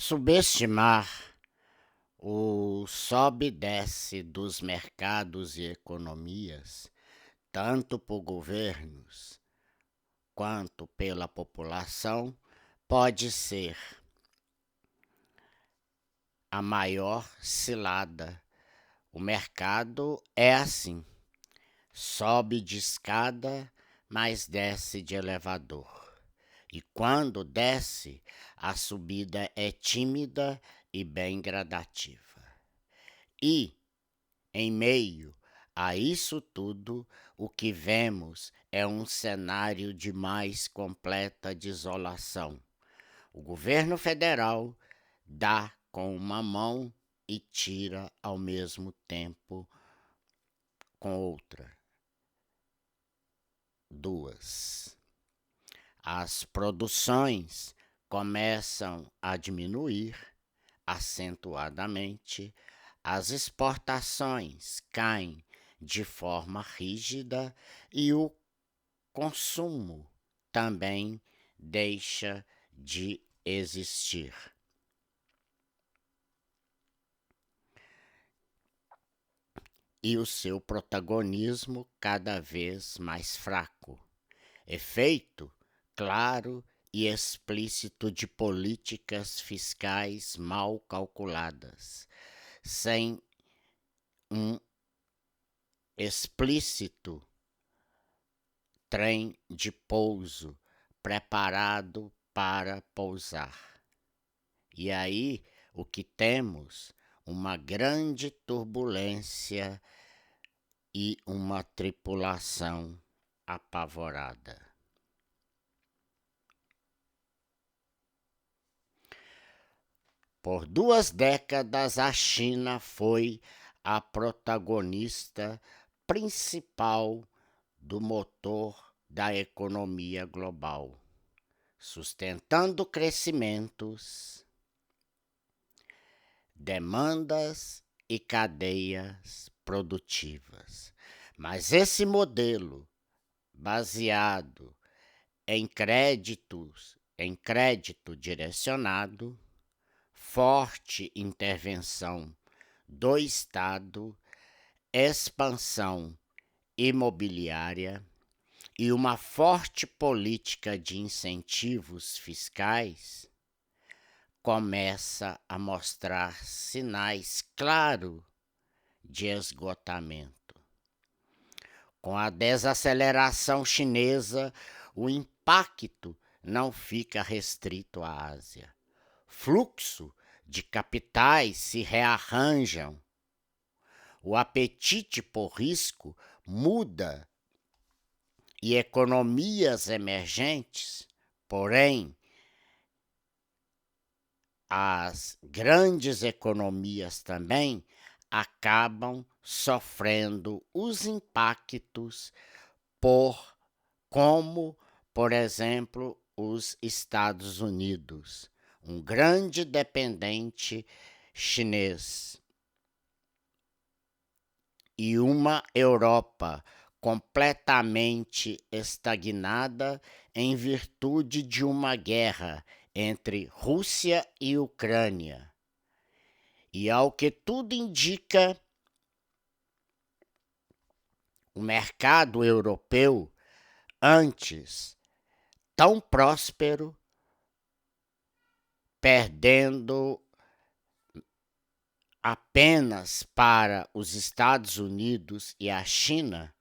Subestimar o sobe e desce dos mercados e economias, tanto por governos quanto pela população, pode ser a maior cilada. O mercado é assim: sobe de escada, mas desce de elevador. E quando desce, a subida é tímida e bem gradativa. E, em meio a isso tudo, o que vemos é um cenário de mais completa desolação. O governo federal dá com uma mão e tira ao mesmo tempo com outra. Duas. As produções começam a diminuir acentuadamente, as exportações caem de forma rígida e o consumo também deixa de existir. E o seu protagonismo cada vez mais fraco. Efeito claro e explícito de políticas fiscais mal calculadas, sem um explícito trem de pouso preparado para pousar. E aí o que temos? Uma grande turbulência e uma tripulação apavorada. Por 2 décadas, a China foi a protagonista principal do motor da economia global, sustentando crescimentos, demandas e cadeias produtivas. Mas esse modelo, baseado em crédito direcionado, forte intervenção do Estado, expansão imobiliária e uma forte política de incentivos fiscais, começa a mostrar sinais claros de esgotamento. Com a desaceleração chinesa, o impacto não fica restrito à Ásia. Fluxo de capitais se rearranjam. O apetite por risco muda e economias emergentes, porém, as grandes economias também acabam sofrendo os impactos como, por exemplo, os Estados Unidos, um grande dependente chinês, e uma Europa completamente estagnada em virtude de uma guerra entre Rússia e Ucrânia. E ao que tudo indica, o mercado europeu, antes tão próspero, perdendo apenas para os Estados Unidos e a China,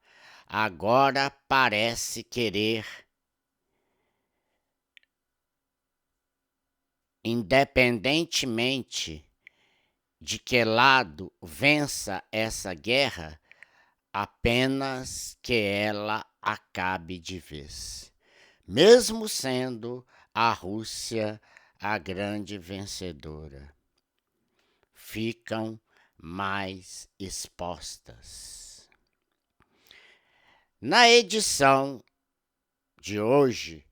agora parece querer, independentemente de que lado vença essa guerra, apenas que ela acabe de vez, mesmo sendo a Rússia a grande vencedora. Ficam mais expostas. Na edição de hoje,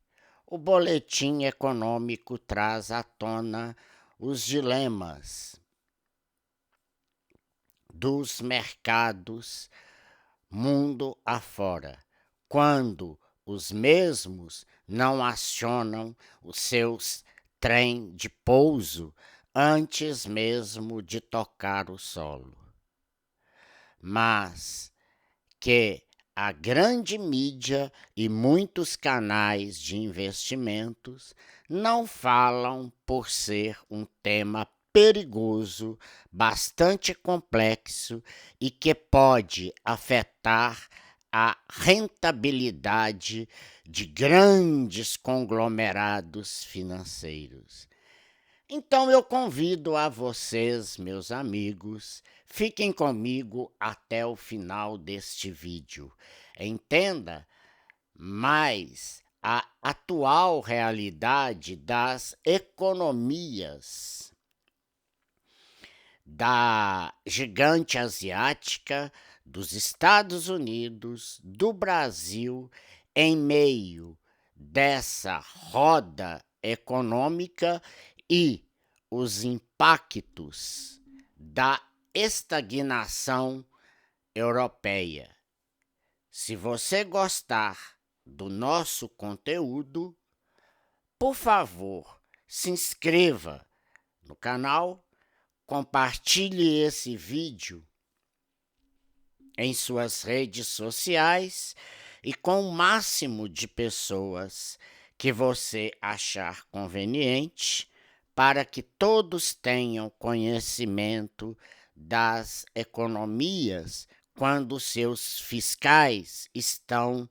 o Boletim Econômico traz à tona os dilemas dos mercados mundo afora, quando os mesmos não acionam os seus trem de pouso antes mesmo de tocar o solo, mas que a grande mídia e muitos canais de investimentos não falam por ser um tema perigoso, bastante complexo e que pode afetar a rentabilidade de grandes conglomerados financeiros. Então eu convido a vocês, meus amigos, fiquem comigo até o final deste vídeo. Entenda mais a atual realidade das economias da gigante asiática, dos Estados Unidos, do Brasil, em meio dessa roda econômica e os impactos da estagnação europeia. Se você gostar do nosso conteúdo, por favor, se inscreva no canal, compartilhe esse vídeo em suas redes sociais e com o máximo de pessoas que você achar conveniente, para que todos tenham conhecimento das economias quando seus fiscais estão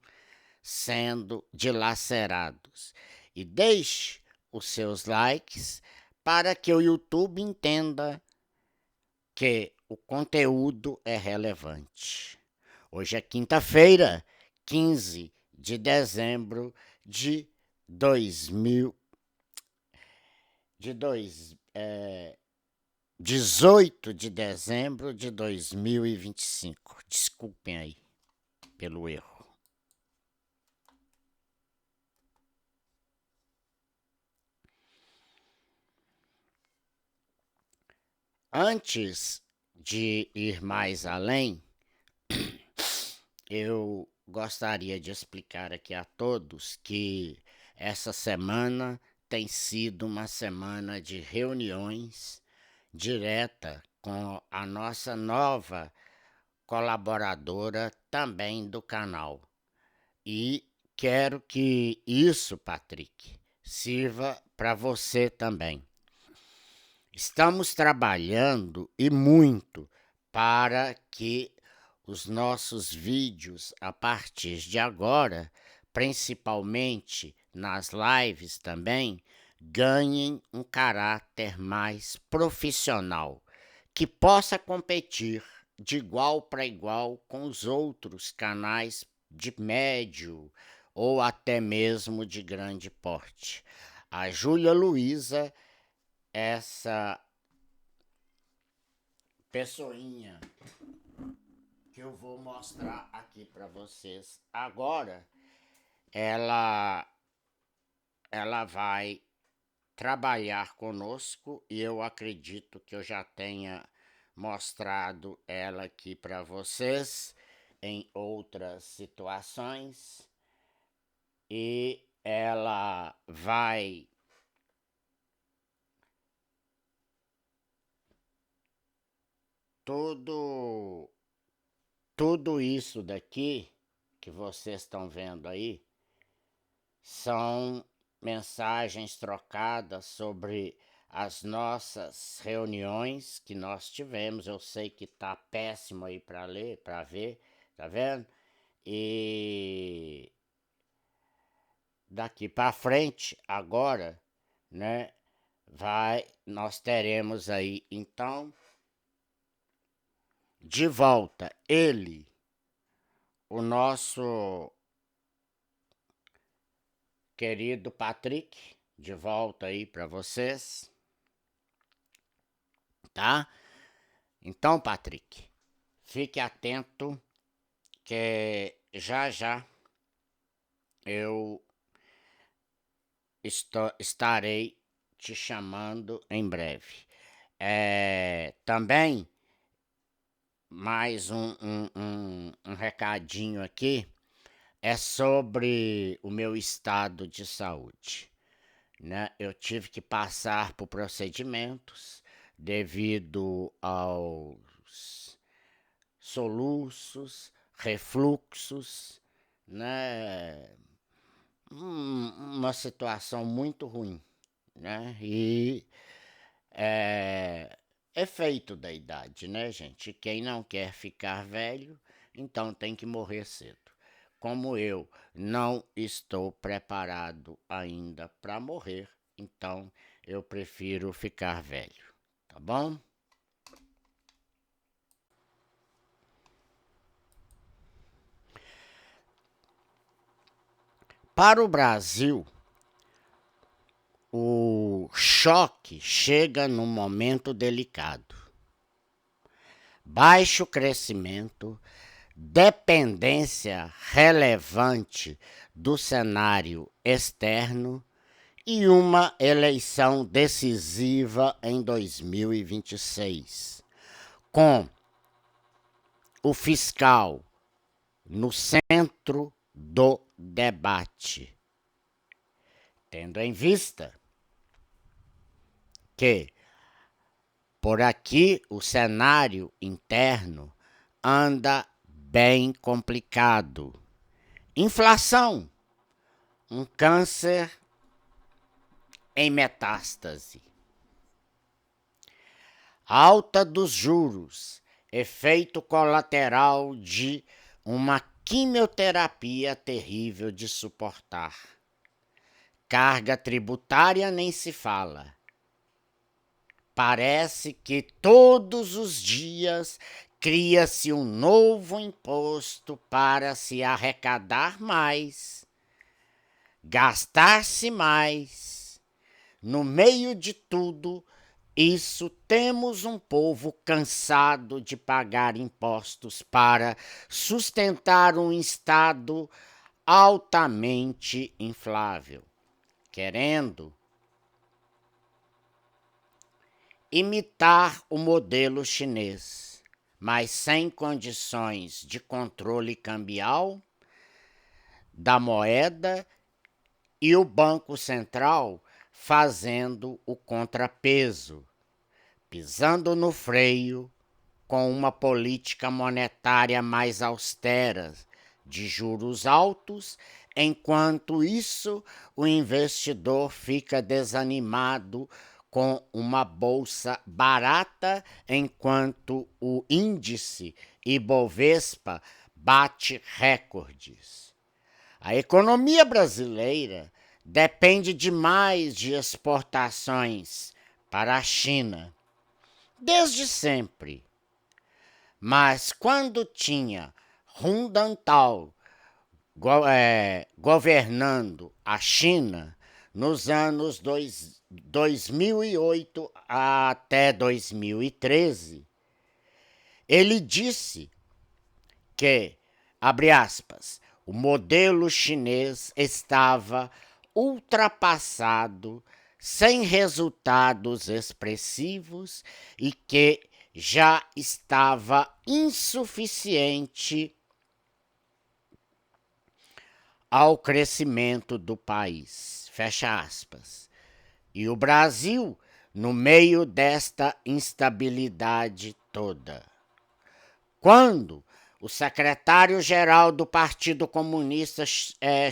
sendo dilacerados. E deixe os seus likes para que o YouTube entenda que o conteúdo é relevante. Hoje é quinta-feira, 15 de dezembro de 18 de dezembro de 2025. Desculpem aí pelo erro. Antes de ir mais além, eu gostaria de explicar aqui a todos que essa semana tem sido uma semana de reuniões direta com a nossa nova colaboradora também do canal. E quero que isso, Patrick, sirva para você também. Estamos trabalhando e muito para que os nossos vídeos, a partir de agora, principalmente nas lives também, ganhem um caráter mais profissional, que possa competir de igual para igual com os outros canais de médio ou até mesmo de grande porte. A Júlia Luiza, essa pessoinha que eu vou mostrar aqui para vocês agora, ela vai trabalhar conosco e eu acredito que eu já tenha mostrado ela aqui para vocês em outras situações, e ela vai tudo isso daqui que vocês estão vendo aí são mensagens trocadas sobre as nossas reuniões que nós tivemos. Eu sei que tá péssimo aí para ler, para ver, tá vendo? E daqui para frente, agora, né, nós teremos aí então de volta ele, o nosso querido Patrick, de volta aí para vocês, tá? Então, Patrick, fique atento que já já eu estarei te chamando em breve. Também mais um recadinho aqui é sobre o meu estado de saúde. né? Eu tive que passar por procedimentos devido aos soluços, refluxos, né? Uma situação muito ruim, né? E é efeito da idade, né, gente? Quem não quer ficar velho, então tem que morrer cedo. Como eu não estou preparado ainda para morrer, então eu prefiro ficar velho, tá bom? Para o Brasil, o choque chega num momento delicado. Baixo crescimento, dependência relevante do cenário externo e uma eleição decisiva em 2026, com o fiscal no centro do debate, tendo em vista que por aqui o cenário interno anda bem complicado. Inflação, um câncer em metástase. Alta dos juros, efeito colateral de uma quimioterapia terrível de suportar. Carga tributária nem se fala. Parece que todos os dias cria-se um novo imposto para se arrecadar mais, gastar-se mais. No meio de tudo isso, temos um povo cansado de pagar impostos para sustentar um Estado altamente inflável, querendo imitar o modelo chinês, mas sem condições de controle cambial da moeda e o Banco Central fazendo o contrapeso, pisando no freio com uma política monetária mais austera, de juros altos. Enquanto isso, o investidor fica desanimado com uma bolsa barata, enquanto o índice Ibovespa bate recordes. A economia brasileira depende demais de exportações para a China, desde sempre. Mas quando tinha Hundantal governando a China nos anos 2008 até 2013, ele disse que, abre aspas, o modelo chinês estava ultrapassado, sem resultados expressivos e que já estava insuficiente ao crescimento do país. Fecha aspas. E o Brasil, no meio desta instabilidade toda. Quando o secretário-geral do Partido Comunista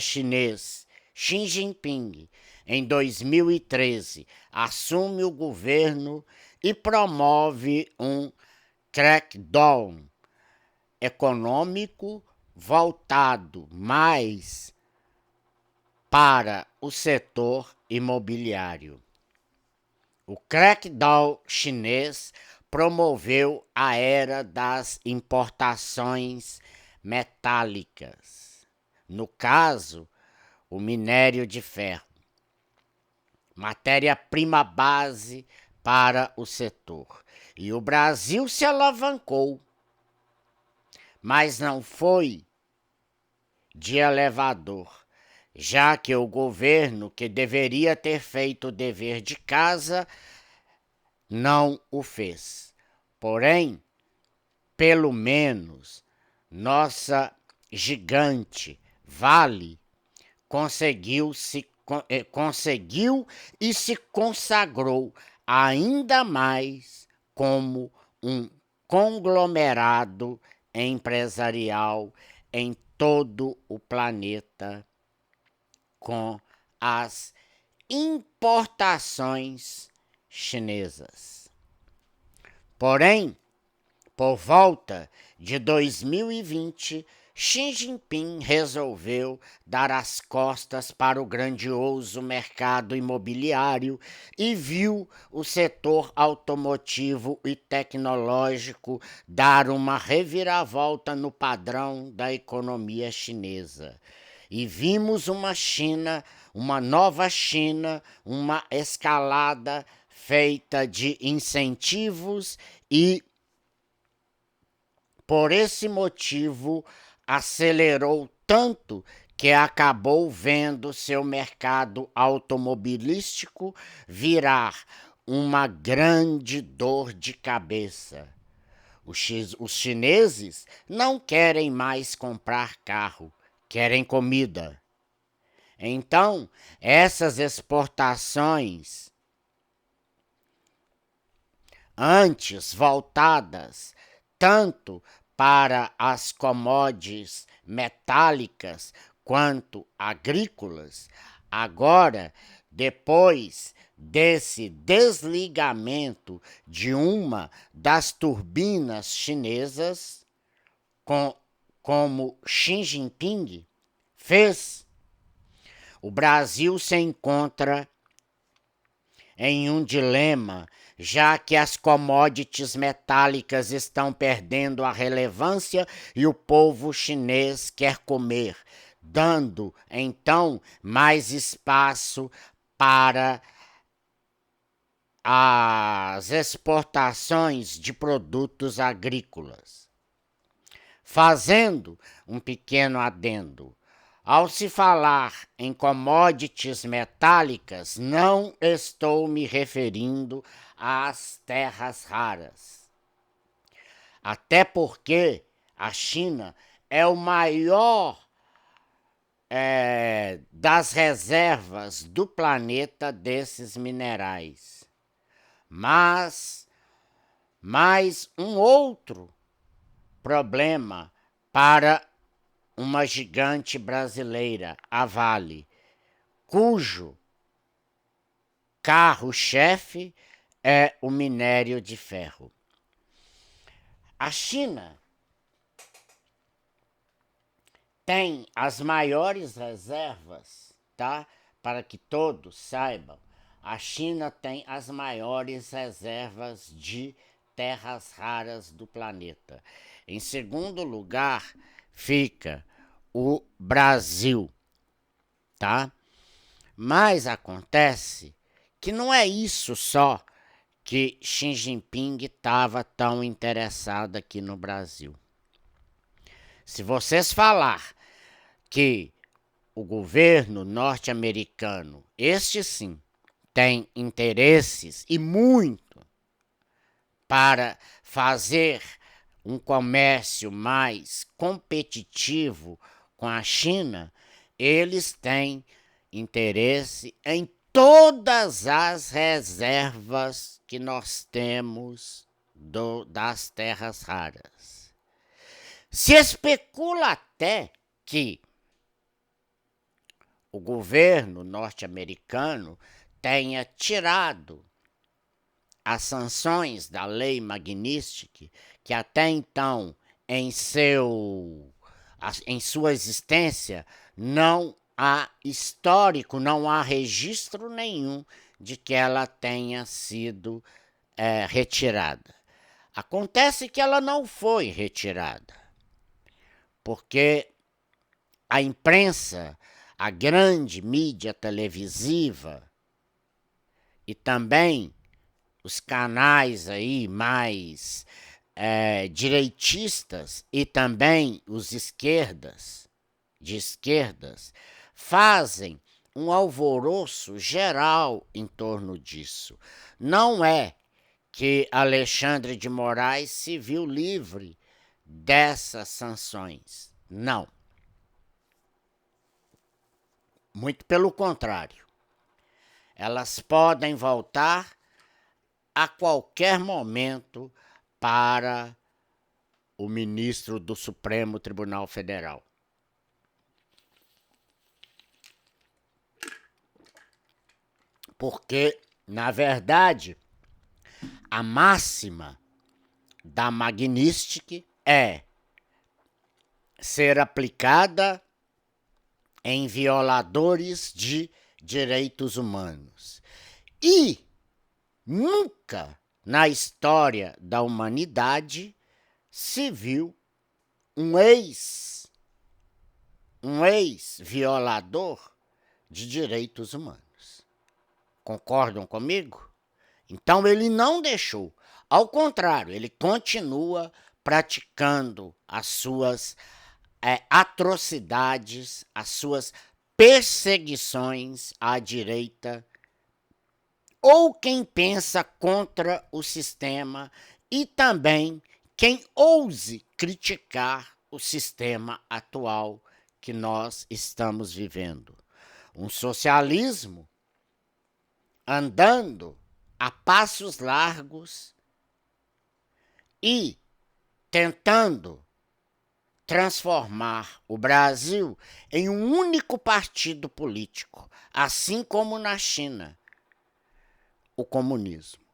Chinês, Xi Jinping, em 2013, assume o governo e promove um crackdown econômico voltado mais para o setor imobiliário. O crackdown chinês promoveu a era das importações metálicas. No caso, o minério de ferro, matéria-prima base para o setor. E o Brasil se alavancou, mas não foi de elevador, já que o governo, que deveria ter feito o dever de casa, não o fez. Porém, pelo menos, nossa gigante Vale conseguiu se conseguiu e se consagrou ainda mais como um conglomerado empresarial em todo o planeta, com as importações chinesas. Porém, por volta de 2020, Xi Jinping resolveu dar as costas para o grandioso mercado imobiliário e viu o setor automotivo e tecnológico dar uma reviravolta no padrão da economia chinesa. E vimos uma China, uma nova China, uma escalada feita de incentivos e, por esse motivo, acelerou tanto que acabou vendo seu mercado automobilístico virar uma grande dor de cabeça. Os chineses não querem mais comprar carro, querem comida. Então, essas exportações, antes voltadas tanto para as commodities metálicas quanto agrícolas, agora, depois desse desligamento de uma das turbinas chinesas, como Xi Jinping fez, o Brasil se encontra em um dilema, já que as commodities metálicas estão perdendo a relevância e o povo chinês quer comer, dando então mais espaço para as exportações de produtos agrícolas. Fazendo um pequeno adendo, ao se falar em commodities metálicas, não estou me referindo às terras raras. Até porque a China é o maior das reservas do planeta desses minerais. Mas mais um outro problema para uma gigante brasileira, a Vale, cujo carro-chefe é o minério de ferro. A China tem as maiores reservas, tá? Para que todos saibam, a China tem as maiores reservas de terras raras do planeta. Em segundo lugar, fica o Brasil, tá? Mas acontece que não é isso só que Xi Jinping estava tão interessado aqui no Brasil. Se vocês falar que o governo norte-americano, este sim, tem interesses e muito para fazer um comércio mais competitivo com a China, eles têm interesse em todas as reservas que nós temos das terras raras. Se especula até que o governo norte-americano tenha tirado as sanções da Lei Magnitsky, que até então, em sua existência, não há histórico, não há registro nenhum de que ela tenha sido retirada. Acontece que ela não foi retirada, porque a imprensa, a grande mídia televisiva e também os canais aí mais direitistas e também os de esquerdas, fazem um alvoroço geral em torno disso. Não é que Alexandre de Moraes se viu livre dessas sanções. Não. Muito pelo contrário. elas podem voltar a qualquer momento para o ministro do Supremo Tribunal Federal. Porque, na verdade, a máxima da Magnitsky é ser aplicada em violadores de direitos humanos. E nunca na história da humanidade se viu um ex-violador de direitos humanos. Concordam comigo? Então ele não deixou. Ao contrário, ele continua praticando as suas atrocidades, as suas perseguições à direita, ou quem pensa contra o sistema, e também quem ouse criticar o sistema atual que nós estamos vivendo. Um socialismo andando a passos largos e tentando transformar o Brasil em um único partido político, assim como na China, o comunismo.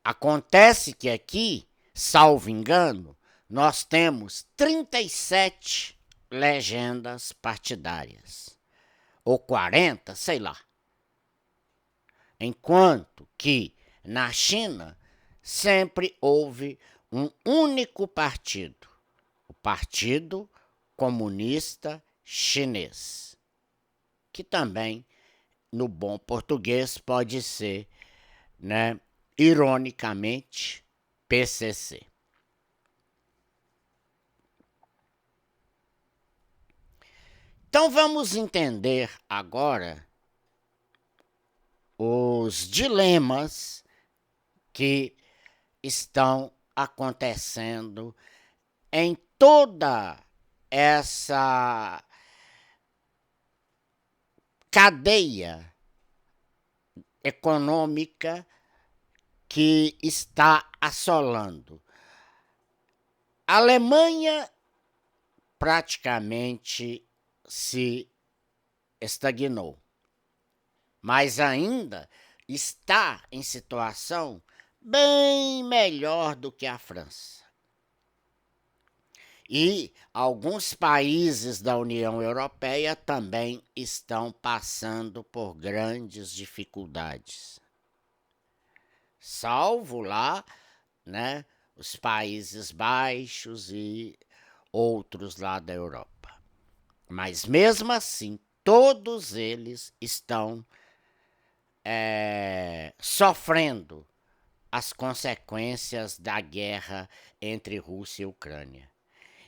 Acontece que aqui, salvo engano, nós temos 37 legendas partidárias, ou 40, sei lá. Enquanto que na China sempre houve um único partido, o Partido Comunista Chinês, que também, no bom português, pode ser, né, ironicamente, PCC. Então vamos entender agora os dilemas que estão acontecendo em toda essa cadeia econômica que está assolando. A Alemanha praticamente se estagnou, mas ainda está em situação bem melhor do que a França. E alguns países da União Europeia também estão passando por grandes dificuldades. Salvo lá, né, os Países Baixos e outros lá da Europa. Mas mesmo assim, todos eles estão sofrendo as consequências da guerra entre Rússia e Ucrânia.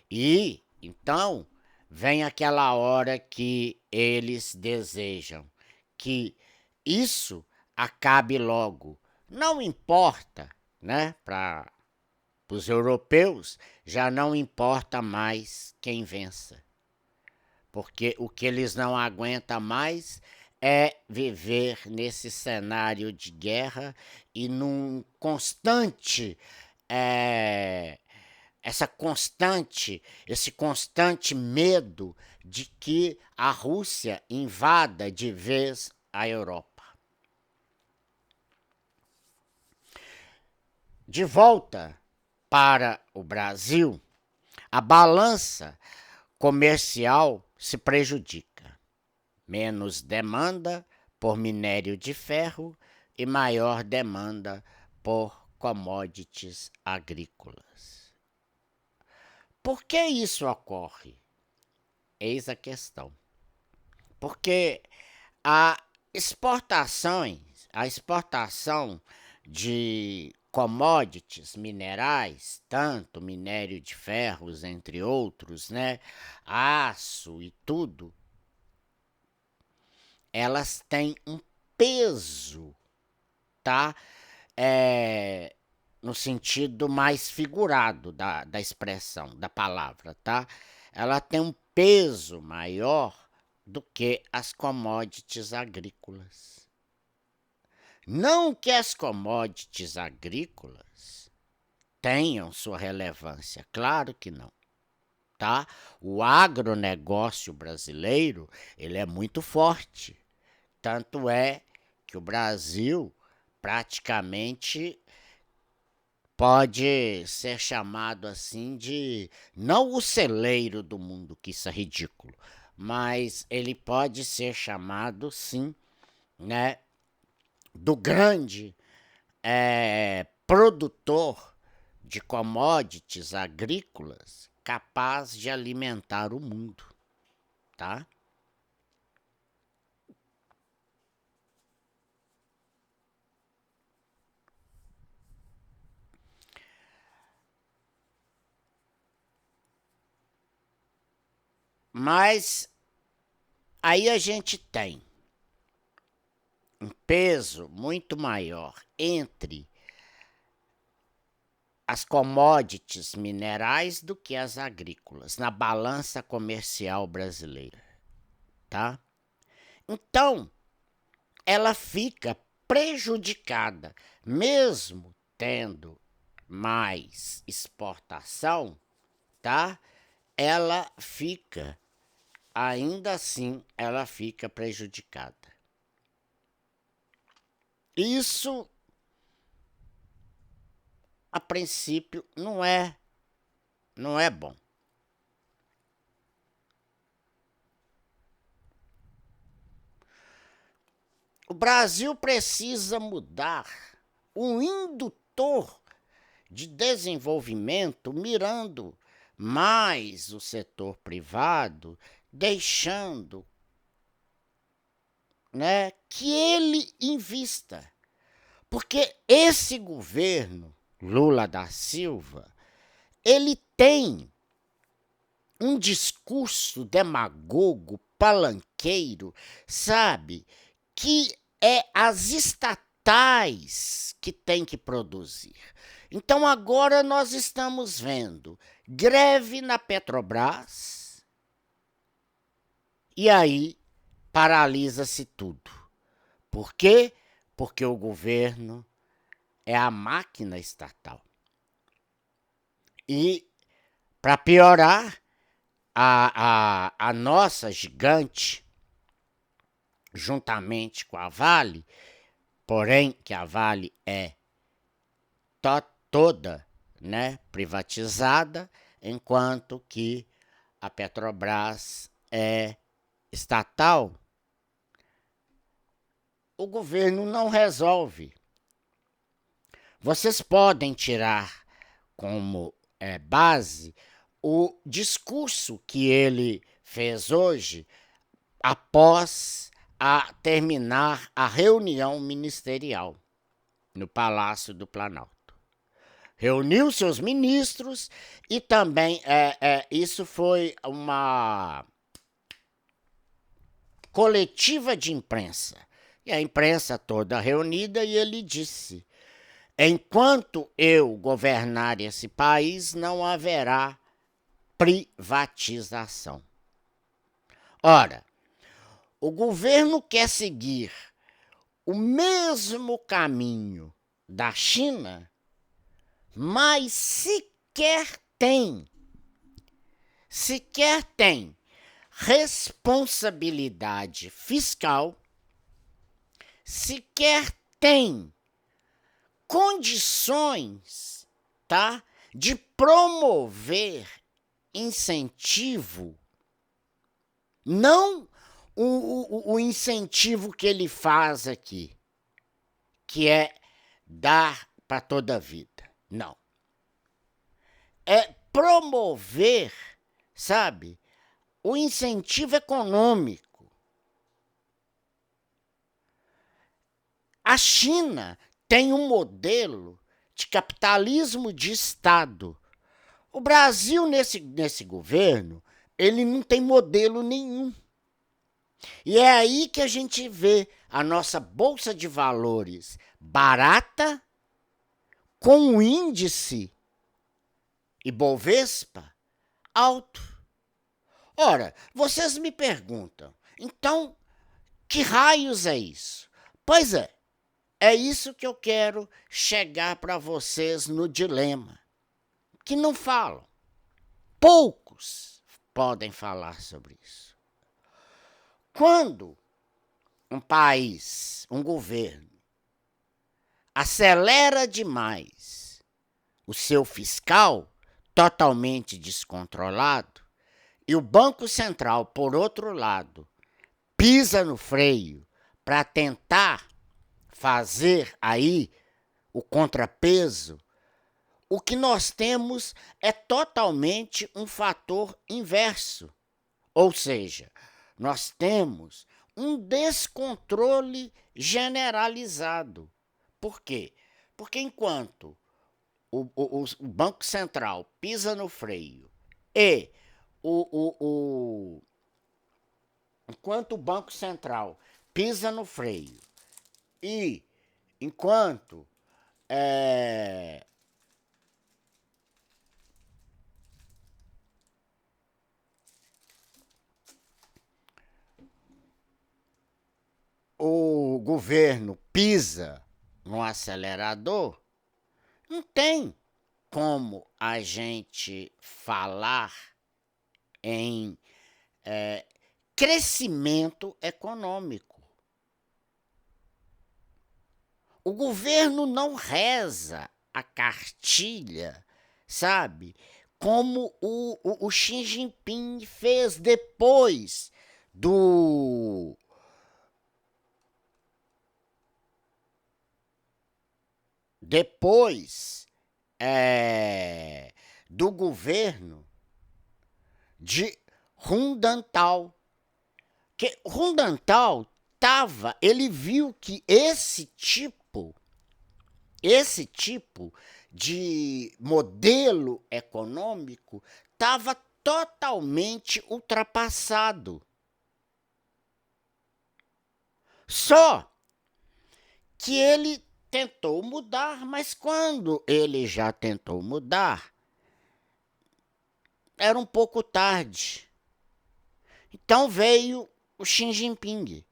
E então vem aquela hora que eles desejam que isso acabe logo. Não importa, né? Para os europeus já não importa mais quem vença. Porque o que eles não aguentam mais é viver nesse cenário de guerra e num constante esse constante medo de que a Rússia invada de vez a Europa. De volta para o Brasil, a balança comercial se prejudica. Menos demanda por minério de ferro e maior demanda por commodities agrícolas. Por que isso ocorre? Eis a questão. Porque a exportação de commodities minerais, tanto minério de ferros, entre outros, né, aço e tudo, elas têm um peso, tá? No sentido mais figurado da expressão, da palavra, tá? Ela tem um peso maior do que as commodities agrícolas. Não que as commodities agrícolas tenham sua relevância, claro que não, tá? O agronegócio brasileiro, ele é muito forte. Tanto é que o Brasil praticamente pode ser chamado assim de, não o celeiro do mundo, que isso é ridículo, mas ele pode ser chamado sim, né, do grande produtor de commodities agrícolas capaz de alimentar o mundo, tá? Mas aí a gente tem um peso muito maior entre as commodities minerais do que as agrícolas na balança comercial brasileira, tá? Então, ela fica prejudicada, mesmo tendo mais exportação, tá? Ela fica, ainda assim, ela fica prejudicada. Isso, a princípio, não é bom. O Brasil precisa mudar o indutor de desenvolvimento mirando mais o setor privado, deixando, né, que ele invista. Porque esse governo Lula da Silva, ele tem um discurso demagogo, palanqueiro, sabe? Que é as estatais que têm que produzir. Então agora nós estamos vendo greve na Petrobras e aí paralisa-se tudo. Por quê? Porque o governo é a máquina estatal. E, para piorar, a nossa gigante, juntamente com a Vale, porém que a Vale é toda, né, privatizada, enquanto que a Petrobras é estatal, o governo não resolve. Vocês podem tirar como base o discurso que ele fez hoje após terminar a reunião ministerial no Palácio do Planalto. Reuniu seus ministros e também isso foi uma coletiva de imprensa. E a imprensa toda reunida e ele disse: enquanto eu governar esse país, não haverá privatização. Ora, o governo quer seguir o mesmo caminho da China, mas sequer tem responsabilidade fiscal, sequer tem condições, tá, de promover incentivo, não o incentivo que ele faz aqui, que é dar para toda a vida. Não. É promover, sabe, o incentivo econômico. A China tem um modelo de capitalismo de Estado. O Brasil, nesse governo, ele não tem modelo nenhum. E é aí que a gente vê a nossa Bolsa de Valores barata, com um índice Ibovespa alto. Ora, vocês me perguntam, então, que raios é isso? Pois é, É isso que eu quero chegar para vocês no dilema, que não falam. Poucos podem falar sobre isso. Quando um país, um governo, acelera demais o seu fiscal, totalmente descontrolado, e o Banco Central, por outro lado, pisa no freio para tentar fazer aí o contrapeso, o que nós temos é totalmente um fator inverso. Ou seja, nós temos um descontrole generalizado. Por quê? Porque enquanto o Banco Central pisa no freio e enquanto o Banco Central pisa no freio e enquanto o governo pisa no acelerador, não tem como a gente falar em crescimento econômico. O governo não reza a cartilha, sabe? Como o Xi Jinping fez depois do do governo de Hundantal. Que Hundantal ele viu que esse tipo de modelo econômico estava totalmente ultrapassado. Só que ele tentou mudar, mas quando ele já tentou mudar, era um pouco tarde. Então veio o Xi Jinping.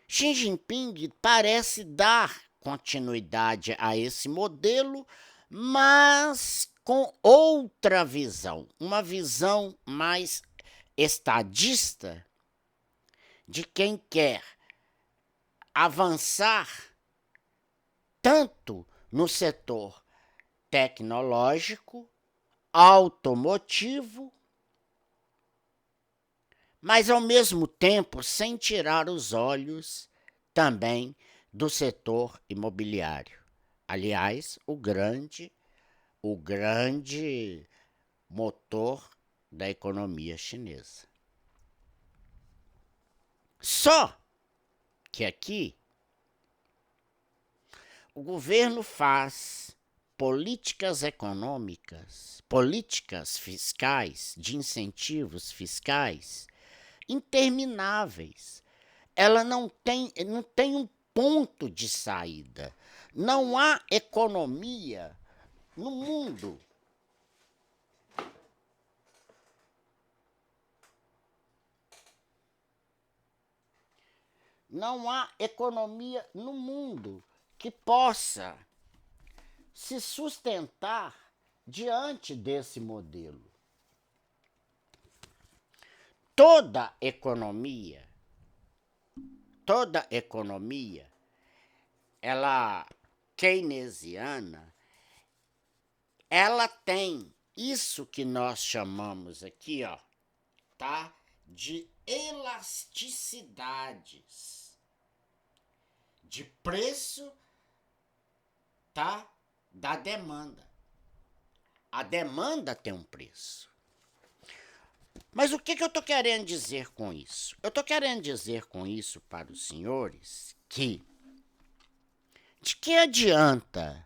Xi Jinping parece dar continuidade a esse modelo, mas com outra visão, uma visão mais estadista de quem quer avançar tanto no setor tecnológico, automotivo, mas ao mesmo tempo sem tirar os olhos também do setor imobiliário. Aliás, o grande motor da economia chinesa. Só que aqui o governo faz políticas econômicas, políticas fiscais, de incentivos fiscais intermináveis. Ela não tem um ponto de saída. Não há economia no mundo. Não há economia no mundo que possa se sustentar diante desse modelo. Toda economia, ela keynesiana, ela tem isso que nós chamamos aqui, ó, tá? De elasticidades de preço, tá? Da demanda. A demanda tem um preço. Mas o que eu estou querendo dizer com isso? Eu estou querendo dizer com isso para os senhores que de que adianta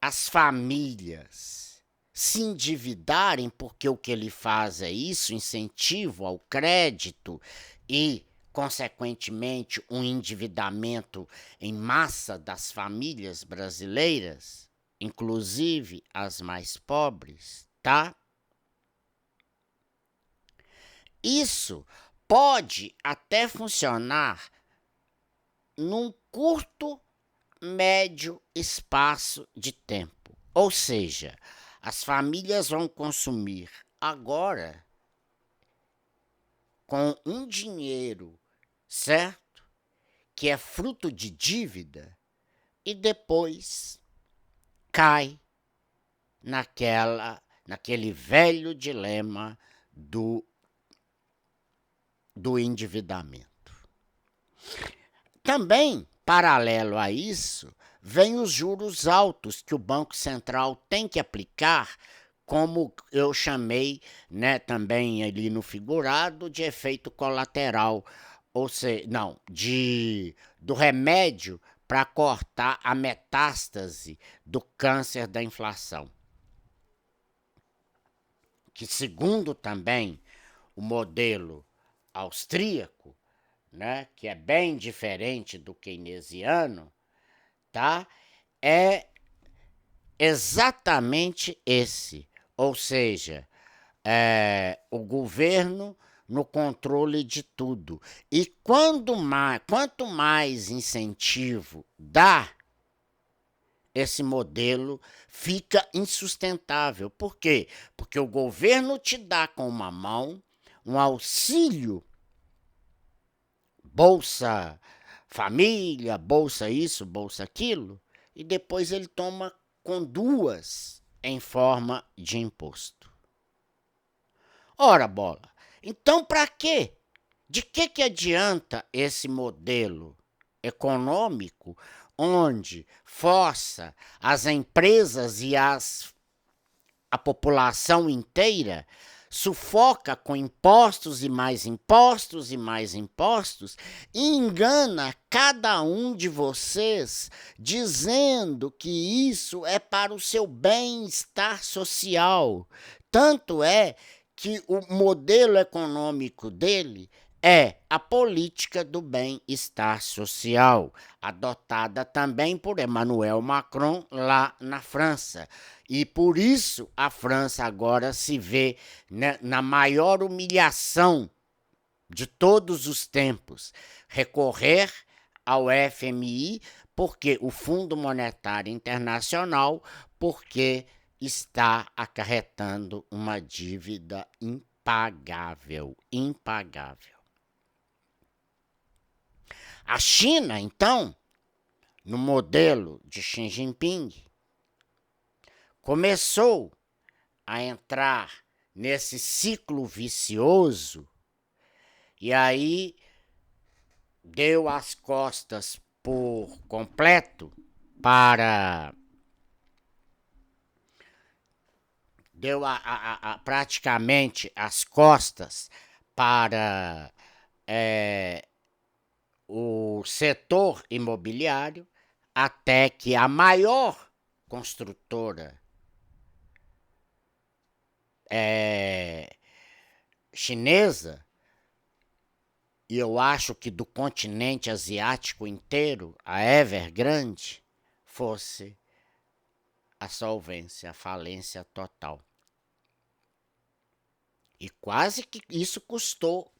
as famílias se endividarem porque o que ele faz é isso, incentivo ao crédito e, consequentemente, um endividamento em massa das famílias brasileiras, inclusive as mais pobres, tá? Isso pode até funcionar num curto, médio espaço de tempo. Ou seja, as famílias vão consumir agora com um dinheiro, certo? Que é fruto de dívida e depois cai naquele velho dilema do endividamento. Também, paralelo a isso, vem os juros altos que o Banco Central tem que aplicar, como eu chamei, né, também ali no figurado, de efeito colateral, ou seja, não, do remédio para cortar a metástase do câncer da inflação. Que segundo também o modelo austríaco, né, que é bem diferente do keynesiano, tá? É exatamente esse, ou seja, o governo no controle de tudo. E quanto mais incentivo dá, esse modelo fica insustentável. Por quê? Porque o governo te dá com uma mão um auxílio, Bolsa Família, bolsa isso, bolsa aquilo, e depois ele toma com duas em forma de imposto. Ora, bola, então para quê? De que adianta esse modelo econômico onde força as empresas e a população inteira sufoca com impostos e mais impostos e mais impostos e engana cada um de vocês dizendo que isso é para o seu bem-estar social. Tanto é que o modelo econômico dele é a política do bem-estar social, adotada também por Emmanuel Macron lá na França. E por isso a França agora se vê, né, na maior humilhação de todos os tempos, recorrer ao FMI, porque o Fundo Monetário Internacional, porque está acarretando uma dívida impagável. A China, então, no modelo de Xi Jinping, começou a entrar nesse ciclo vicioso e aí deu as costas por completo para... deu praticamente as costas para o setor imobiliário, até que a maior construtora chinesa, e eu acho que do continente asiático inteiro, a Evergrande, fosse a solvência, a falência total. E quase que isso custou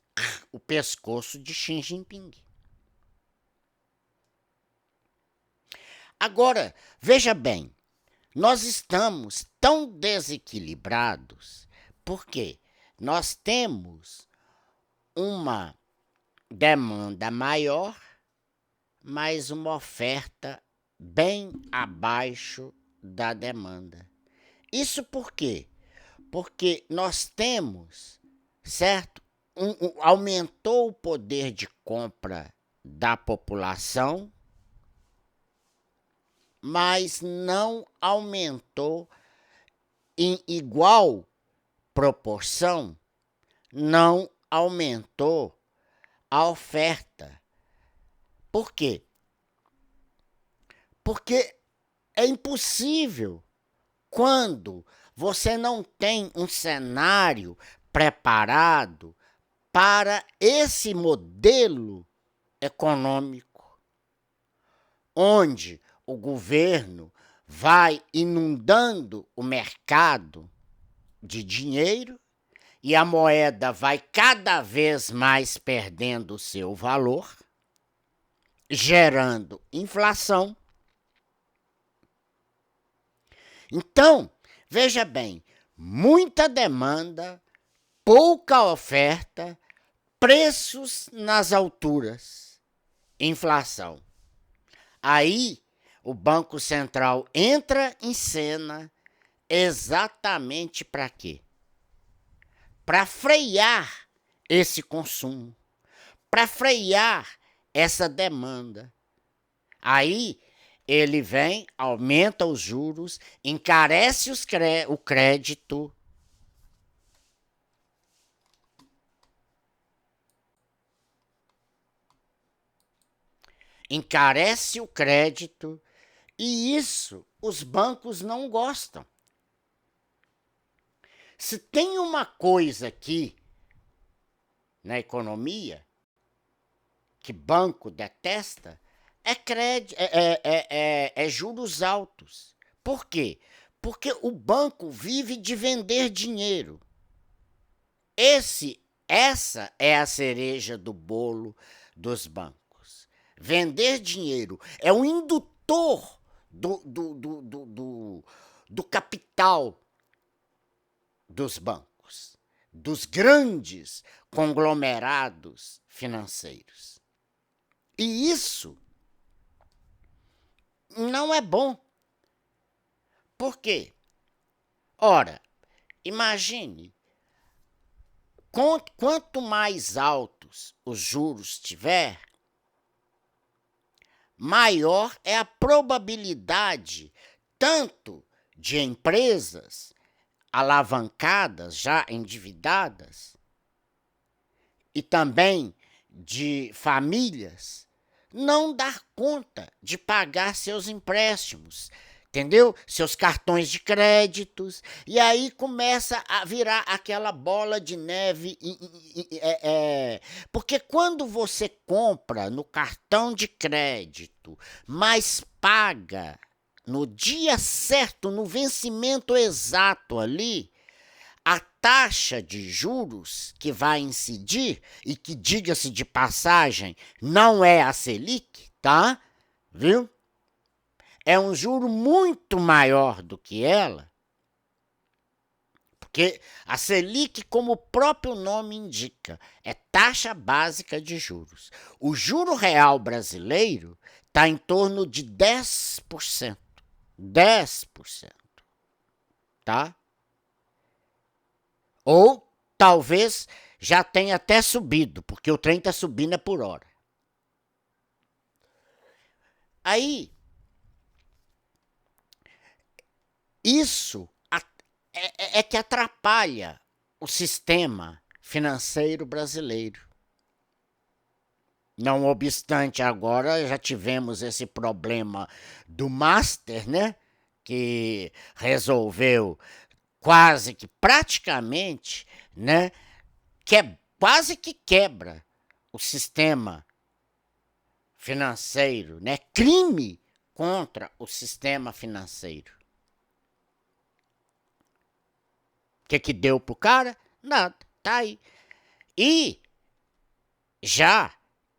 o pescoço de Xi Jinping. Agora, veja bem, nós estamos tão desequilibrados porque nós temos uma demanda maior, mas uma oferta bem abaixo da demanda. Isso por quê? Porque nós temos, certo? Aumentou o poder de compra da população, mas não aumentou em igual proporção, não aumentou a oferta. Por quê? Porque é impossível quando você não tem um cenário preparado para esse modelo econômico, onde o governo vai inundando o mercado de dinheiro e a moeda vai cada vez mais perdendo o seu valor, gerando inflação. Então, veja bem, muita demanda, pouca oferta, preços nas alturas, inflação. Aí o Banco Central entra em cena exatamente para quê? Para frear esse consumo, para frear essa demanda. Aí ele vem, aumenta os juros, encarece o crédito. Encarece o crédito e isso os bancos não gostam. Se tem uma coisa aqui na economia que banco detesta, é juros altos. Por quê? Porque o banco vive de vender dinheiro. Essa é a cereja do bolo dos bancos. Vender dinheiro é o indutor do capital dos bancos, dos grandes conglomerados financeiros. E isso não é bom. Por quê? Ora, imagine, quanto mais altos os juros tiver, maior é a probabilidade tanto de empresas alavancadas, já endividadas, e também de famílias não dar conta de pagar seus empréstimos, entendeu? Seus cartões de créditos, e aí começa a virar aquela bola de neve. Porque quando você compra no cartão de crédito, mas paga no dia certo, no vencimento exato ali, a taxa de juros que vai incidir, e que, diga-se de passagem, não é a Selic, tá? Viu? É um juro muito maior do que ela, porque a Selic, como o próprio nome indica, é taxa básica de juros. O juro real brasileiro está em torno de 10%. 10%. Tá? Ou talvez já tenha até subido, porque o trem está subindo por hora. Aí, isso é que atrapalha o sistema financeiro brasileiro. Não obstante, agora já tivemos esse problema do Master, né? Que resolveu quase que praticamente, né? Quase que quebra o sistema financeiro, né? Crime contra o sistema financeiro. O que deu pro cara? Nada, tá aí. E já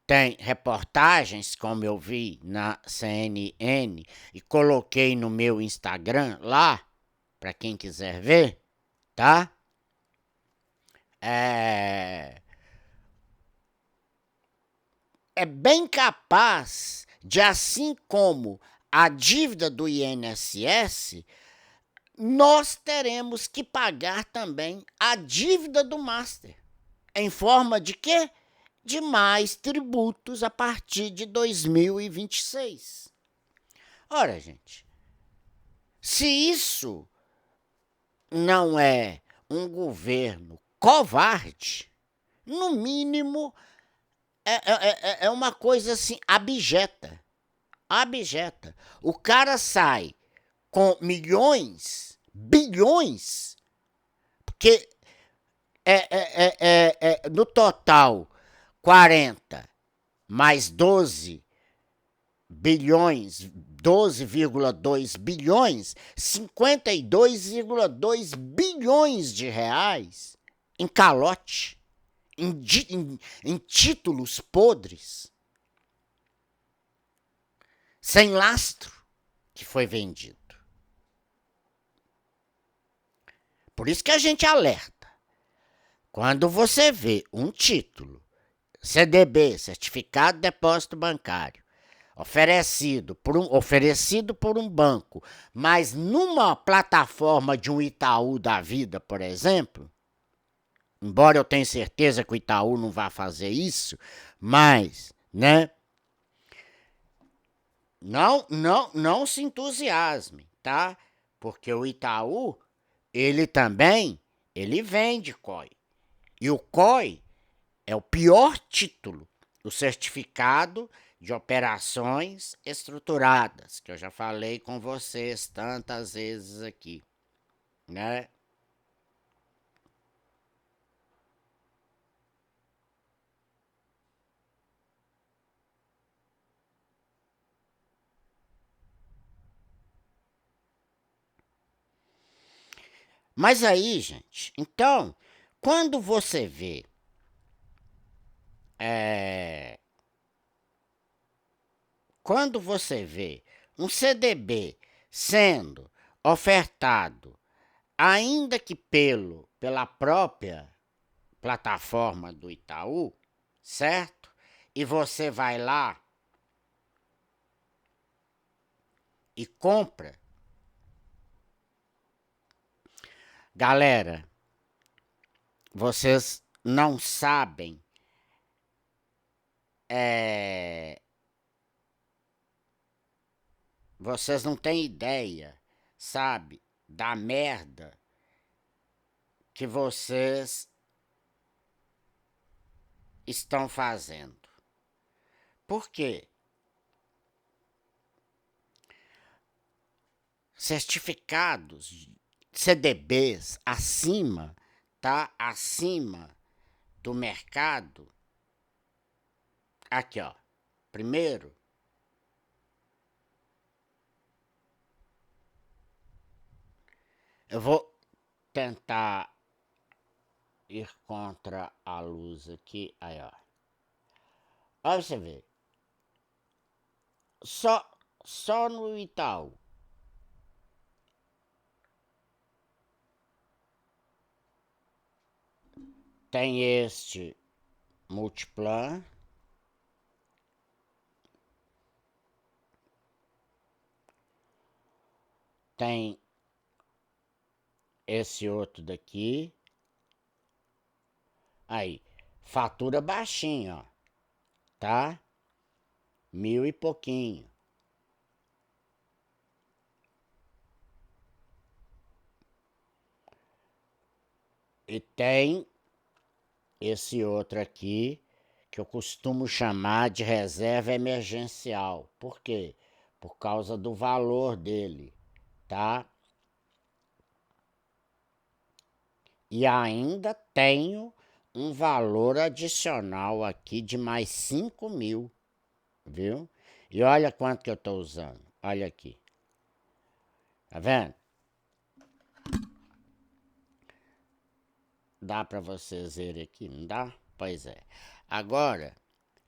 tem reportagens, como eu vi na CNN e coloquei no meu Instagram lá, para quem quiser ver, tá? É bem capaz de, assim como a dívida do INSS, nós teremos que pagar também a dívida do Master. Em forma de quê? De mais tributos a partir de 2026. Ora, gente, se isso não é um governo covarde, no mínimo é uma coisa assim abjeta. Abjeta. O cara sai com milhões, bilhões, porque no total 40 mais 12 bilhões, 12,2 bilhões, 52,2 bilhões de reais em calote, em títulos podres. sem lastro que foi vendido. Por isso que a gente alerta. Quando você vê um título, CDB, Certificado de Depósito Bancário, oferecido por um banco, mas numa plataforma de um Itaú da vida, por exemplo, embora eu tenha certeza que o Itaú não vai fazer isso, mas, né? Não se entusiasme, tá? Porque o Itaú, ele também, ele vende COI. E o COI é o pior título, o certificado de operações estruturadas, que eu já falei com vocês tantas vezes aqui, né? Mas aí, gente, então, quando você vê é, quando você vê um CDB sendo ofertado, ainda que pela própria plataforma do Itaú, certo? E você vai lá e compra. Galera, vocês não sabem, é, vocês não têm ideia, sabe, da merda que vocês estão fazendo. Por quê? Certificados, CDBs acima, tá? Acima do mercado. Aqui, ó. Primeiro, eu vou tentar ir contra a luz aqui. Aí, ó. Olha você ver. Só no Itaú. Tem este Multiplan. Tem esse outro daqui. Aí, fatura baixinha, ó. Tá? 1.000 e pouquinho. E tem esse outro aqui, que eu costumo chamar de reserva emergencial. Por quê? Por causa do valor dele, tá? E ainda tenho um valor adicional aqui de mais 5.000, viu? E olha quanto que eu estou usando. Olha aqui. Tá vendo? Dá para vocês verem aqui, não dá? Pois é. Agora,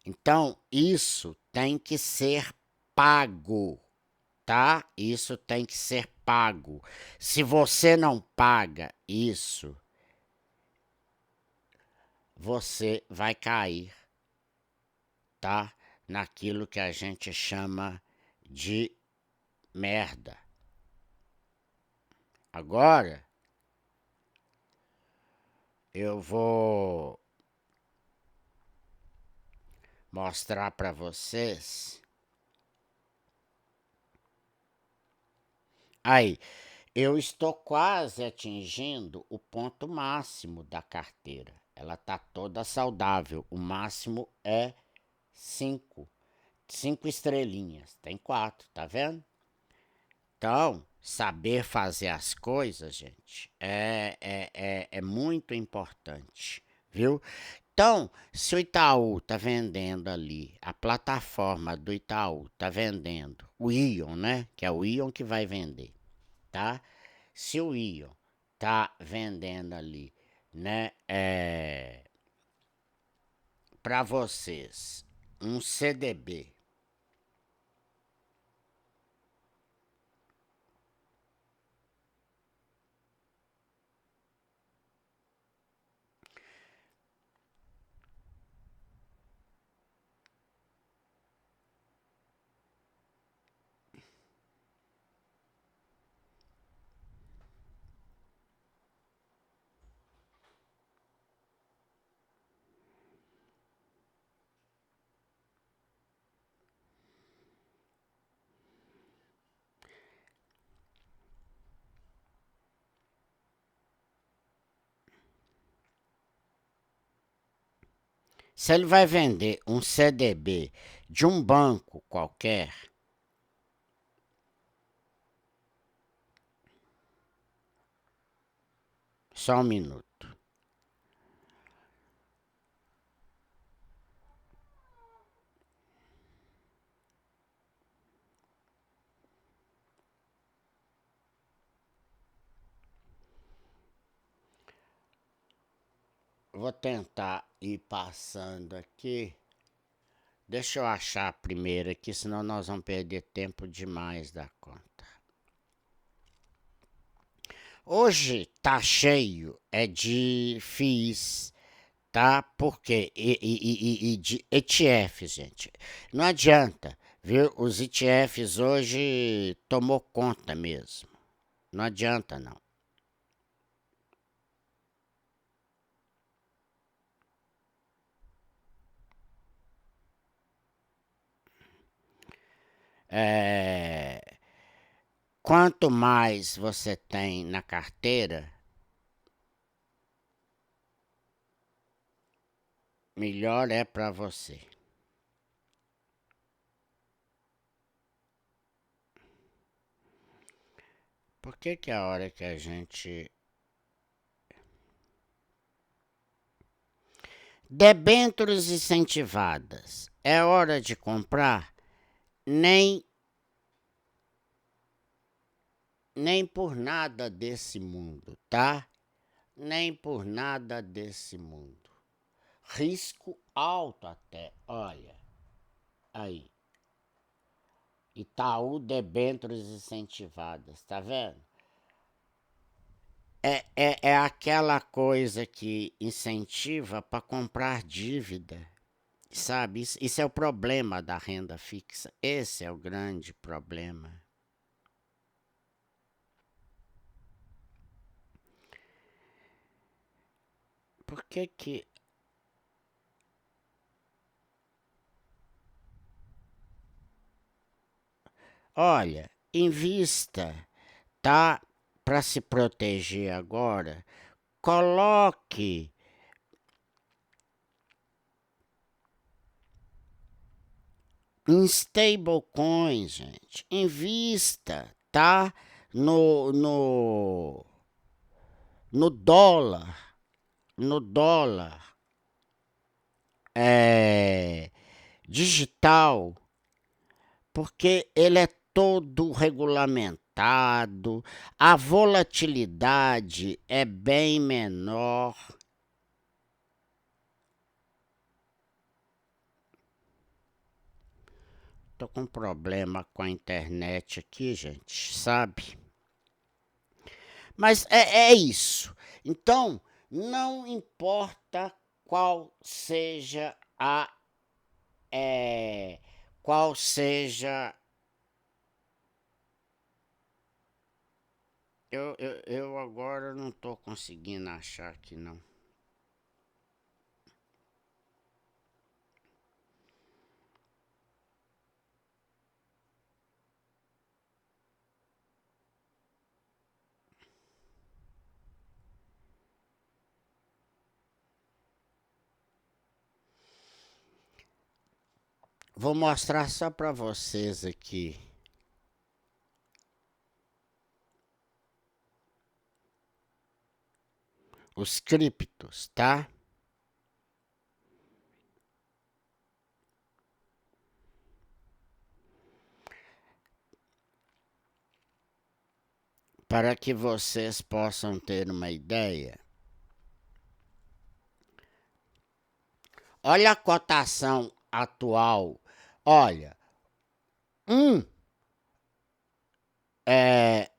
então, isso tem que ser pago, tá? Isso tem que ser pago. Se você não paga isso, você vai cair, tá? Naquilo que a gente chama de merda. Agora, eu vou mostrar para vocês. Aí, eu estou quase atingindo o ponto máximo da carteira. Ela está toda saudável. O máximo é 5. 5 estrelinhas. Tem 4, tá vendo? Então, saber fazer as coisas, gente, é muito importante, viu? Então, se o Itaú tá vendendo ali, a plataforma do Itaú tá vendendo, o Ion, né? Que é o Ion que vai vender, tá? Se o Ion tá vendendo ali, né? Para vocês, um CDB Se ele vai vender um CDB de um banco qualquer, só um minuto. Vou tentar ir passando aqui. Deixa eu achar a primeira aqui, senão nós vamos perder tempo demais da conta. Hoje tá cheio, é de FIIs, tá? Porque e de ETFs, gente. Não adianta, viu? Os ETFs hoje tomou conta mesmo. Não adianta, não. Quanto mais você tem na carteira, melhor é para você. Por que que a hora que a gente... Debêntures incentivadas. É hora de comprar? Nem por nada desse mundo, tá? Nem por nada desse mundo. Risco alto até, olha. Aí. Itaú debêntures incentivadas, tá vendo? É aquela coisa que incentiva para comprar dívida, sabe? Isso é o problema da renda fixa. Esse é o grande problema. Por que que... Olha, invista, tá? Para se proteger agora, coloque em stablecoins, gente. Invista, tá? No dólar. No dólar. Digital. Porque ele é todo regulamentado, a volatilidade é bem menor. Tô com problema com a internet aqui, gente, sabe? Mas é isso. Então, não importa qual seja a. Qual seja. Eu agora não tô conseguindo achar aqui, não. Vou mostrar só para vocês aqui. Os criptos, tá? Para que vocês possam ter uma ideia. Olha a cotação atual. Olha,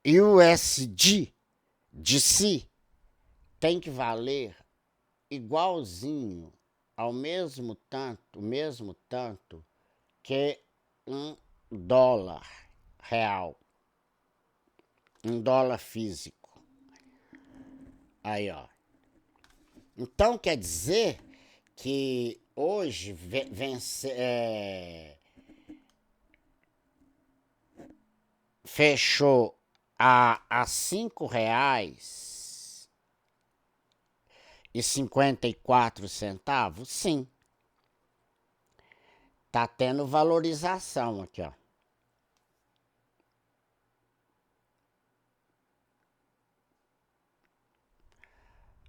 USD de si tem que valer igualzinho ao mesmo tanto que um dólar real, um dólar físico. Aí, ó. Então quer dizer que hoje fechou a R$ 5,54? Sim. tá tendo valorização aqui, ó.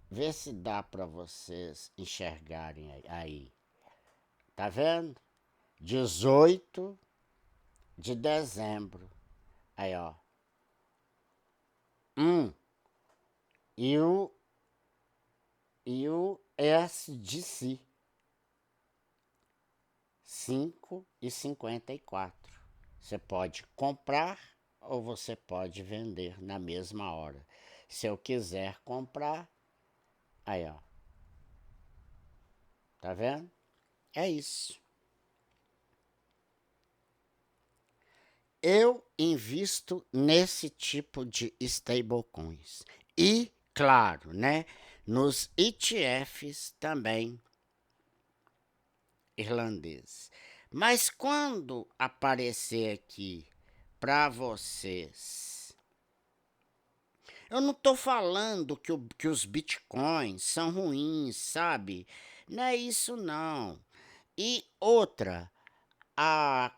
Vê se dá para vocês enxergarem aí. Tá vendo? 18 de dezembro. Aí, ó. E o SDC. 5,54. Você pode comprar ou você pode vender na mesma hora. Se eu quiser comprar, aí, ó. Tá vendo? É isso. Eu invisto nesse tipo de stablecoins. E, claro, né, nos ETFs também irlandeses. Mas quando aparecer aqui para vocês, eu não estou falando que os bitcoins são ruins, sabe? Não é isso não. E outra, a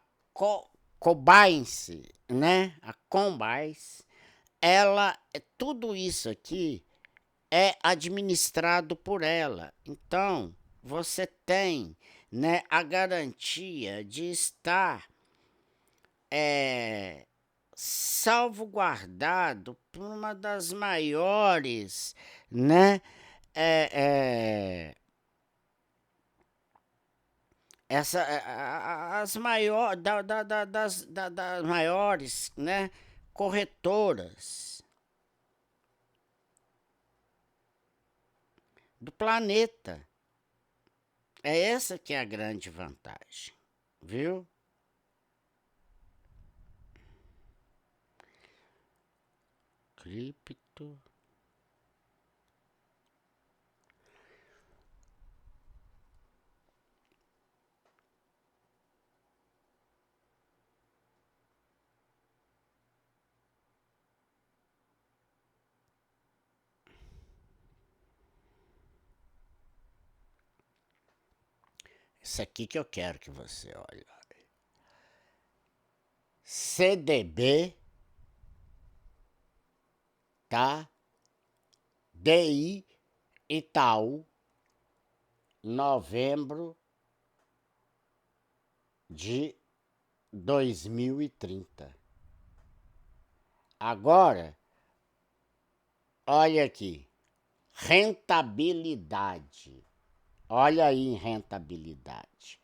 Combinance, né? A Combinance, tudo isso aqui é administrado por ela. Então, você tem, né, a garantia de estar salvaguardado por uma das maiores, né, as maiores das maiores, né, corretoras do planeta. É essa que é a grande vantagem, viu? Cripto. Isso aqui que eu quero que você olhe. CDB, tá? DI Itaú, novembro de 2030. Agora, olha aqui, rentabilidade. Olha aí em rentabilidade.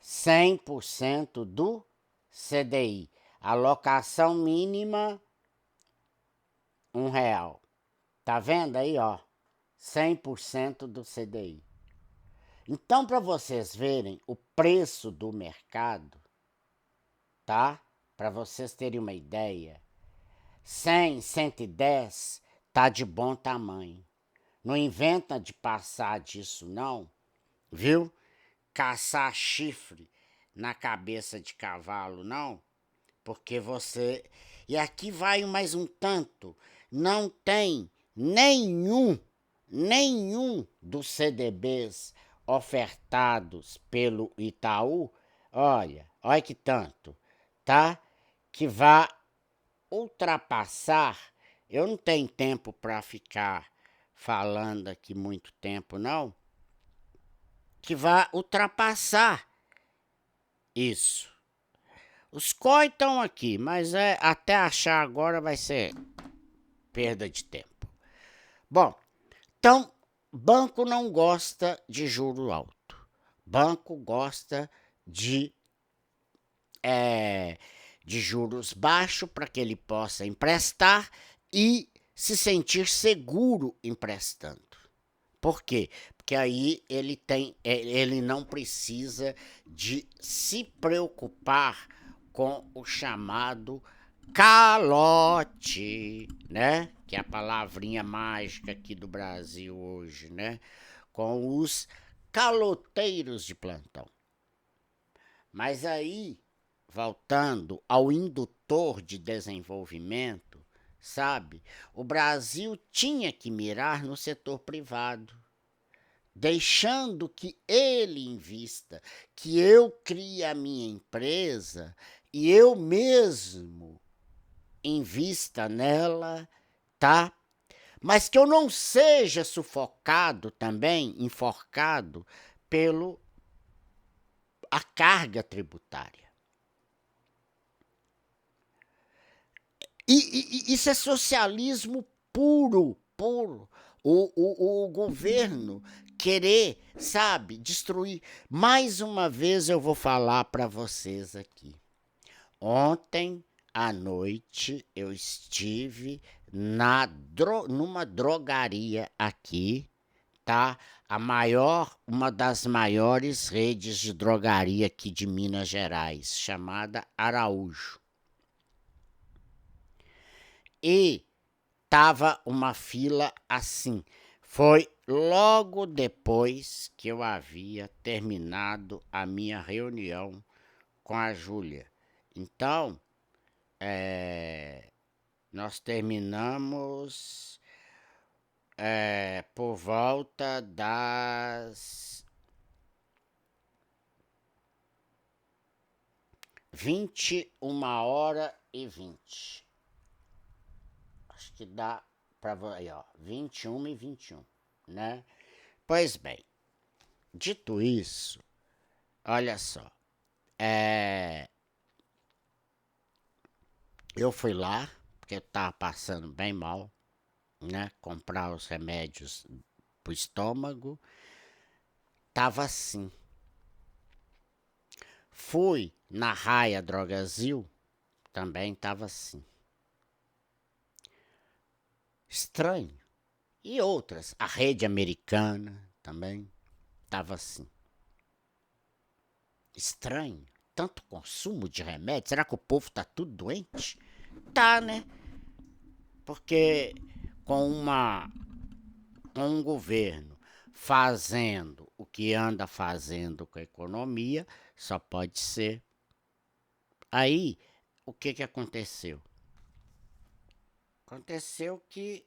100% do CDI. Alocação mínima, R$1. Tá vendo aí, ó? 100% do CDI. Então, para vocês verem o preço do mercado, tá? Para vocês terem uma ideia, 100, 110 tá de bom tamanho. Não inventa de passar disso, não, viu? Caçar chifre na cabeça de cavalo, não, porque você... E aqui vai mais um tanto, não tem nenhum dos CDBs ofertados pelo Itaú, olha que tanto, tá? Que vai ultrapassar. Eu não tenho tempo para ficar falando aqui muito tempo, não. Que vai ultrapassar isso. Os COI estão aqui, mas até achar agora vai ser perda de tempo. Bom, então, banco não gosta de juro alto. Banco gosta de juros baixos para que ele possa emprestar e se sentir seguro emprestando. Por quê? Porque aí ele não precisa de se preocupar com o chamado calote, né? Que é a palavrinha mágica aqui do Brasil hoje, né? Com os caloteiros de plantão. Mas aí, voltando ao indutor de desenvolvimento, sabe? O Brasil tinha que mirar no setor privado. deixando que ele invista, que eu crie a minha empresa e eu mesmo invista nela, tá? Mas que eu não seja sufocado também, enforcado pelo a carga tributária. E isso é socialismo puro, puro. O governo querer, sabe, destruir. Mais uma vez eu vou falar para vocês aqui. Ontem à noite eu estive numa drogaria aqui, tá? Uma das maiores redes de drogaria aqui de Minas Gerais, chamada Araújo. E tava uma fila assim. Foi logo depois que eu havia terminado a minha reunião com a Júlia. Então, nós terminamos por volta das 21h20. Acho que dá para aí, ó, 21h21, né? Pois bem, dito isso, olha só, eu fui lá, porque eu tava passando bem mal, né? Comprar os remédios pro estômago, tava assim. Fui na Raia Drogazil, também tava assim. Estranho. E outras, a rede americana também tava assim. Estranho. Tanto consumo de remédio. Será que o povo tá tudo doente? Tá, né? Porque com um governo fazendo o que anda fazendo com a economia, só pode ser. Aí, o que aconteceu? Aconteceu que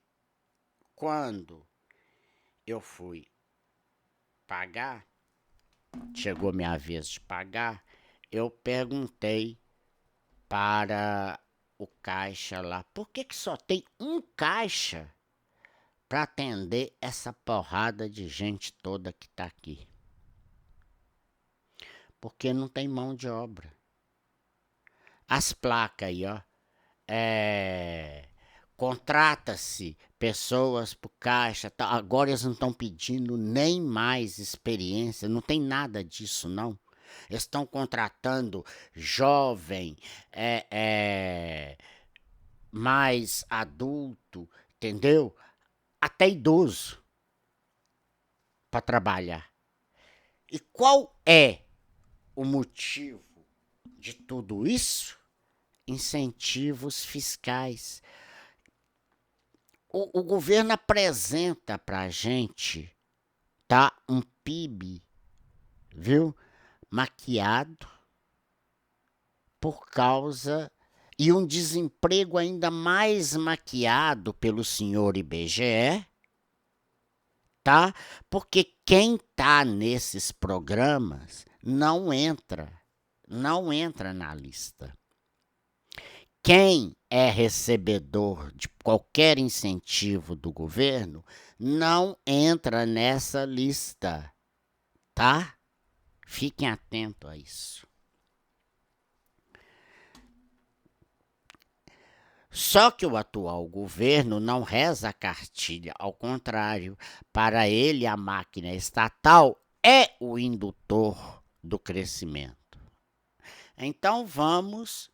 quando eu fui pagar, chegou minha vez de pagar, eu perguntei para o caixa lá, por que só tem um caixa para atender essa porrada de gente toda que tá aqui? Porque não tem mão de obra. As placas aí, ó, contrata-se pessoas por caixa, tá? Agora eles não estão pedindo nem mais experiência, não tem nada disso, não. Eles estão contratando jovem, mais adulto, entendeu? Até idoso para trabalhar. E qual é o motivo de tudo isso? Incentivos fiscais. O governo apresenta para a gente, tá, um PIB, viu, maquiado por causa e um desemprego ainda mais maquiado pelo senhor IBGE, tá? Porque quem tá nesses programas não entra na lista. Quem é recebedor de qualquer incentivo do governo não entra nessa lista, tá? Fiquem atentos a isso. Só que o atual governo não reza a cartilha, ao contrário, para ele a máquina estatal é o indutor do crescimento. Então vamos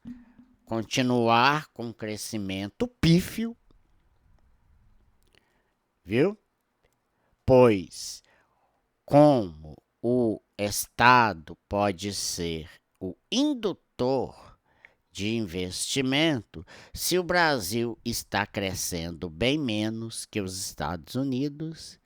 continuar com crescimento pífio, viu? Pois, como o Estado pode ser o indutor de investimento, se o Brasil está crescendo bem menos que os Estados Unidos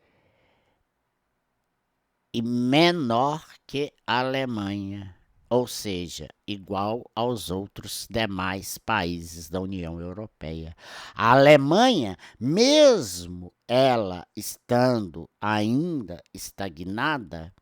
e menor que a Alemanha, ou seja, igual aos outros demais países da União Europeia. A Alemanha, mesmo ela estando ainda estagnada,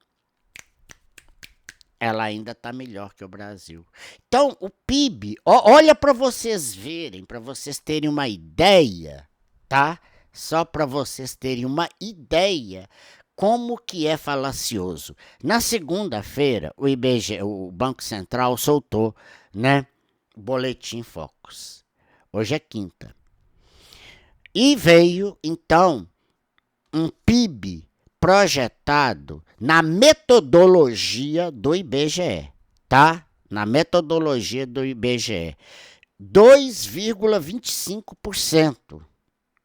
ela ainda está melhor que o Brasil. Então, o PIB, olha para vocês verem, para vocês terem uma ideia, tá? Só para vocês terem uma ideia como que é falacioso. Na segunda-feira, o IBGE, o Banco Central soltou, né, o Boletim Focus. Hoje é quinta. E veio, então, um PIB projetado na metodologia do IBGE, tá? Na metodologia do IBGE, 2,25%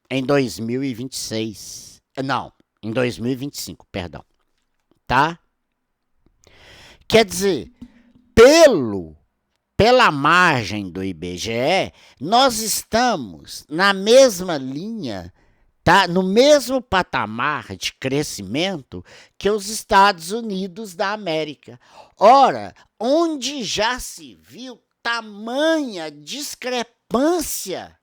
em 2026. Não, em 2025, perdão. Tá? Quer dizer, pela margem do IBGE, nós estamos na mesma linha, tá? No mesmo patamar de crescimento que os Estados Unidos da América. Ora, onde já se viu tamanha discrepância?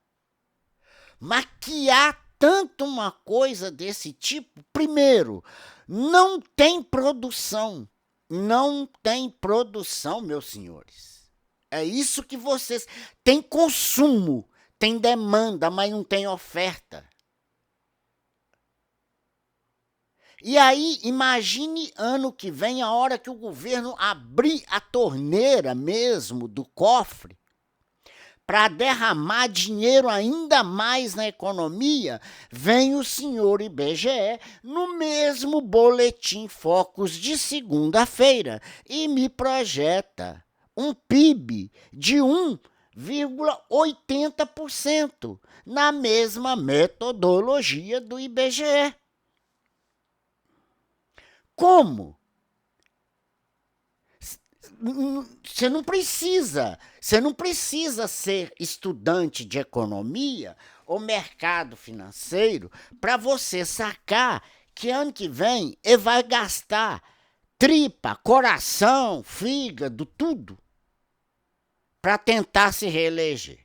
Mas que há tanto uma coisa desse tipo? Primeiro, não tem produção. Não tem produção, meus senhores. É isso que vocês... Tem consumo, tem demanda, mas não tem oferta. E aí, imagine ano que vem, a hora que o governo abrir a torneira mesmo do cofre para derramar dinheiro ainda mais na economia, vem o senhor IBGE no mesmo boletim Focus de segunda-feira e me projeta um PIB de 1,80% na mesma metodologia do IBGE. Como? Você não precisa ser estudante de economia ou mercado financeiro para você sacar que ano que vem ele vai gastar tripa, coração, fígado, tudo para tentar se reeleger.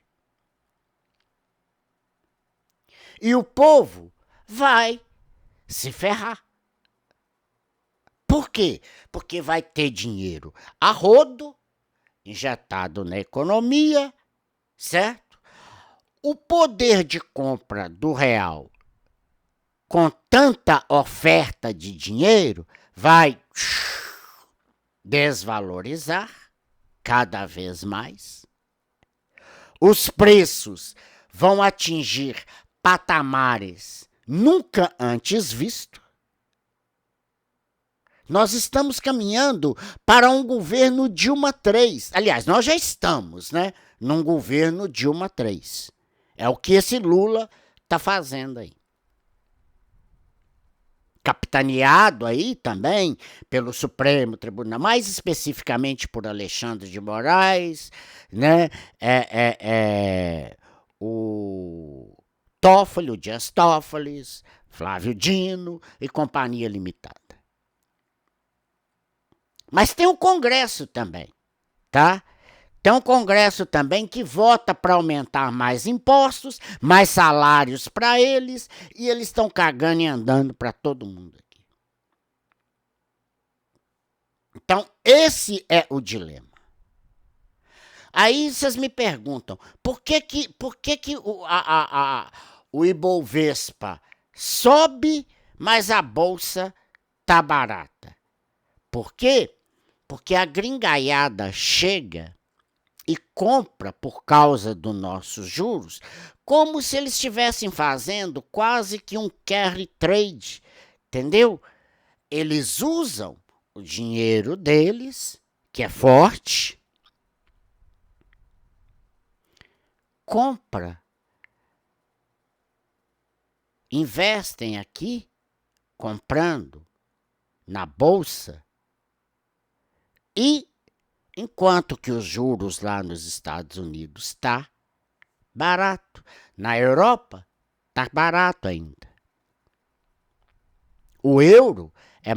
E o povo vai se ferrar. Por quê? Porque vai ter dinheiro a rodo, injetado na economia, certo? O poder de compra do real, com tanta oferta de dinheiro, vai desvalorizar cada vez mais. Os preços vão atingir patamares nunca antes vistos. Nós estamos caminhando para um governo Dilma III. Aliás, nós já estamos, né? Num governo Dilma III. É o que esse Lula está fazendo aí. Capitaneado aí também pelo Supremo Tribunal, mais especificamente por Alexandre de Moraes, né? O Toffoli, o Dias Toffoli, Flávio Dino e Companhia Limitada. Mas tem um Congresso também, tá? Tem um Congresso também que vota para aumentar mais impostos, mais salários para eles, e eles estão cagando e andando para todo mundo aqui. Então, esse é o dilema. Aí vocês me perguntam, por que o Ibovespa sobe, mas a Bolsa tá barata? Por quê? Porque a gringaiada chega e compra por causa dos nossos juros, como se eles estivessem fazendo quase que um carry trade, entendeu? Eles usam o dinheiro deles, que é forte, compra, investem aqui, comprando na bolsa, e enquanto que os juros lá nos Estados Unidos está barato, na Europa está barato ainda. O euro é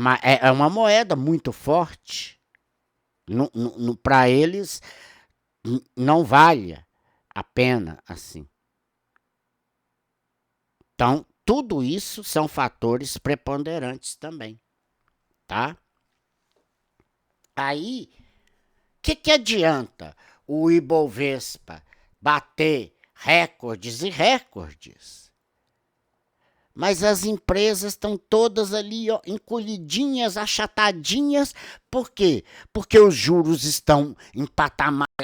uma moeda muito forte, Para eles, não vale a pena assim. Então, tudo isso são fatores preponderantes também, tá? Aí, o que adianta o Ibovespa bater recordes e recordes? Mas as empresas estão todas ali, ó, encolhidinhas, achatadinhas. Por quê? Porque os juros estão em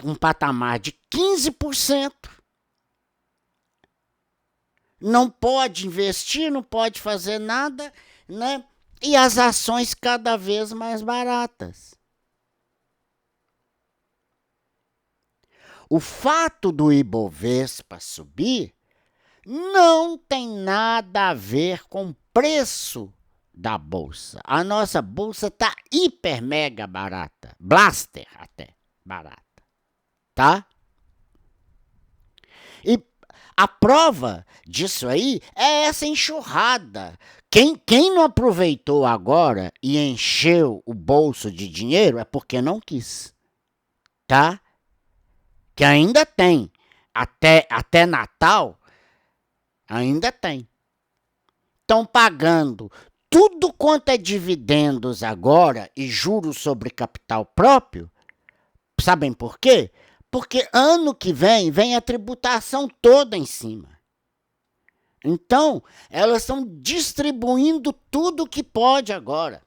um patamar de 15%. Não pode investir, não pode fazer nada, né? E as ações cada vez mais baratas. O fato do Ibovespa subir não tem nada a ver com o preço da bolsa. A nossa bolsa está hiper mega barata, blaster até barata, tá? E a prova disso aí é essa enxurrada. Quem não aproveitou agora e encheu o bolso de dinheiro é porque não quis, tá? Que ainda tem, até Natal, ainda tem. Estão pagando tudo quanto é dividendos agora e juros sobre capital próprio. Sabem por quê? Porque ano que vem a tributação toda em cima. Então, elas estão distribuindo tudo que pode agora.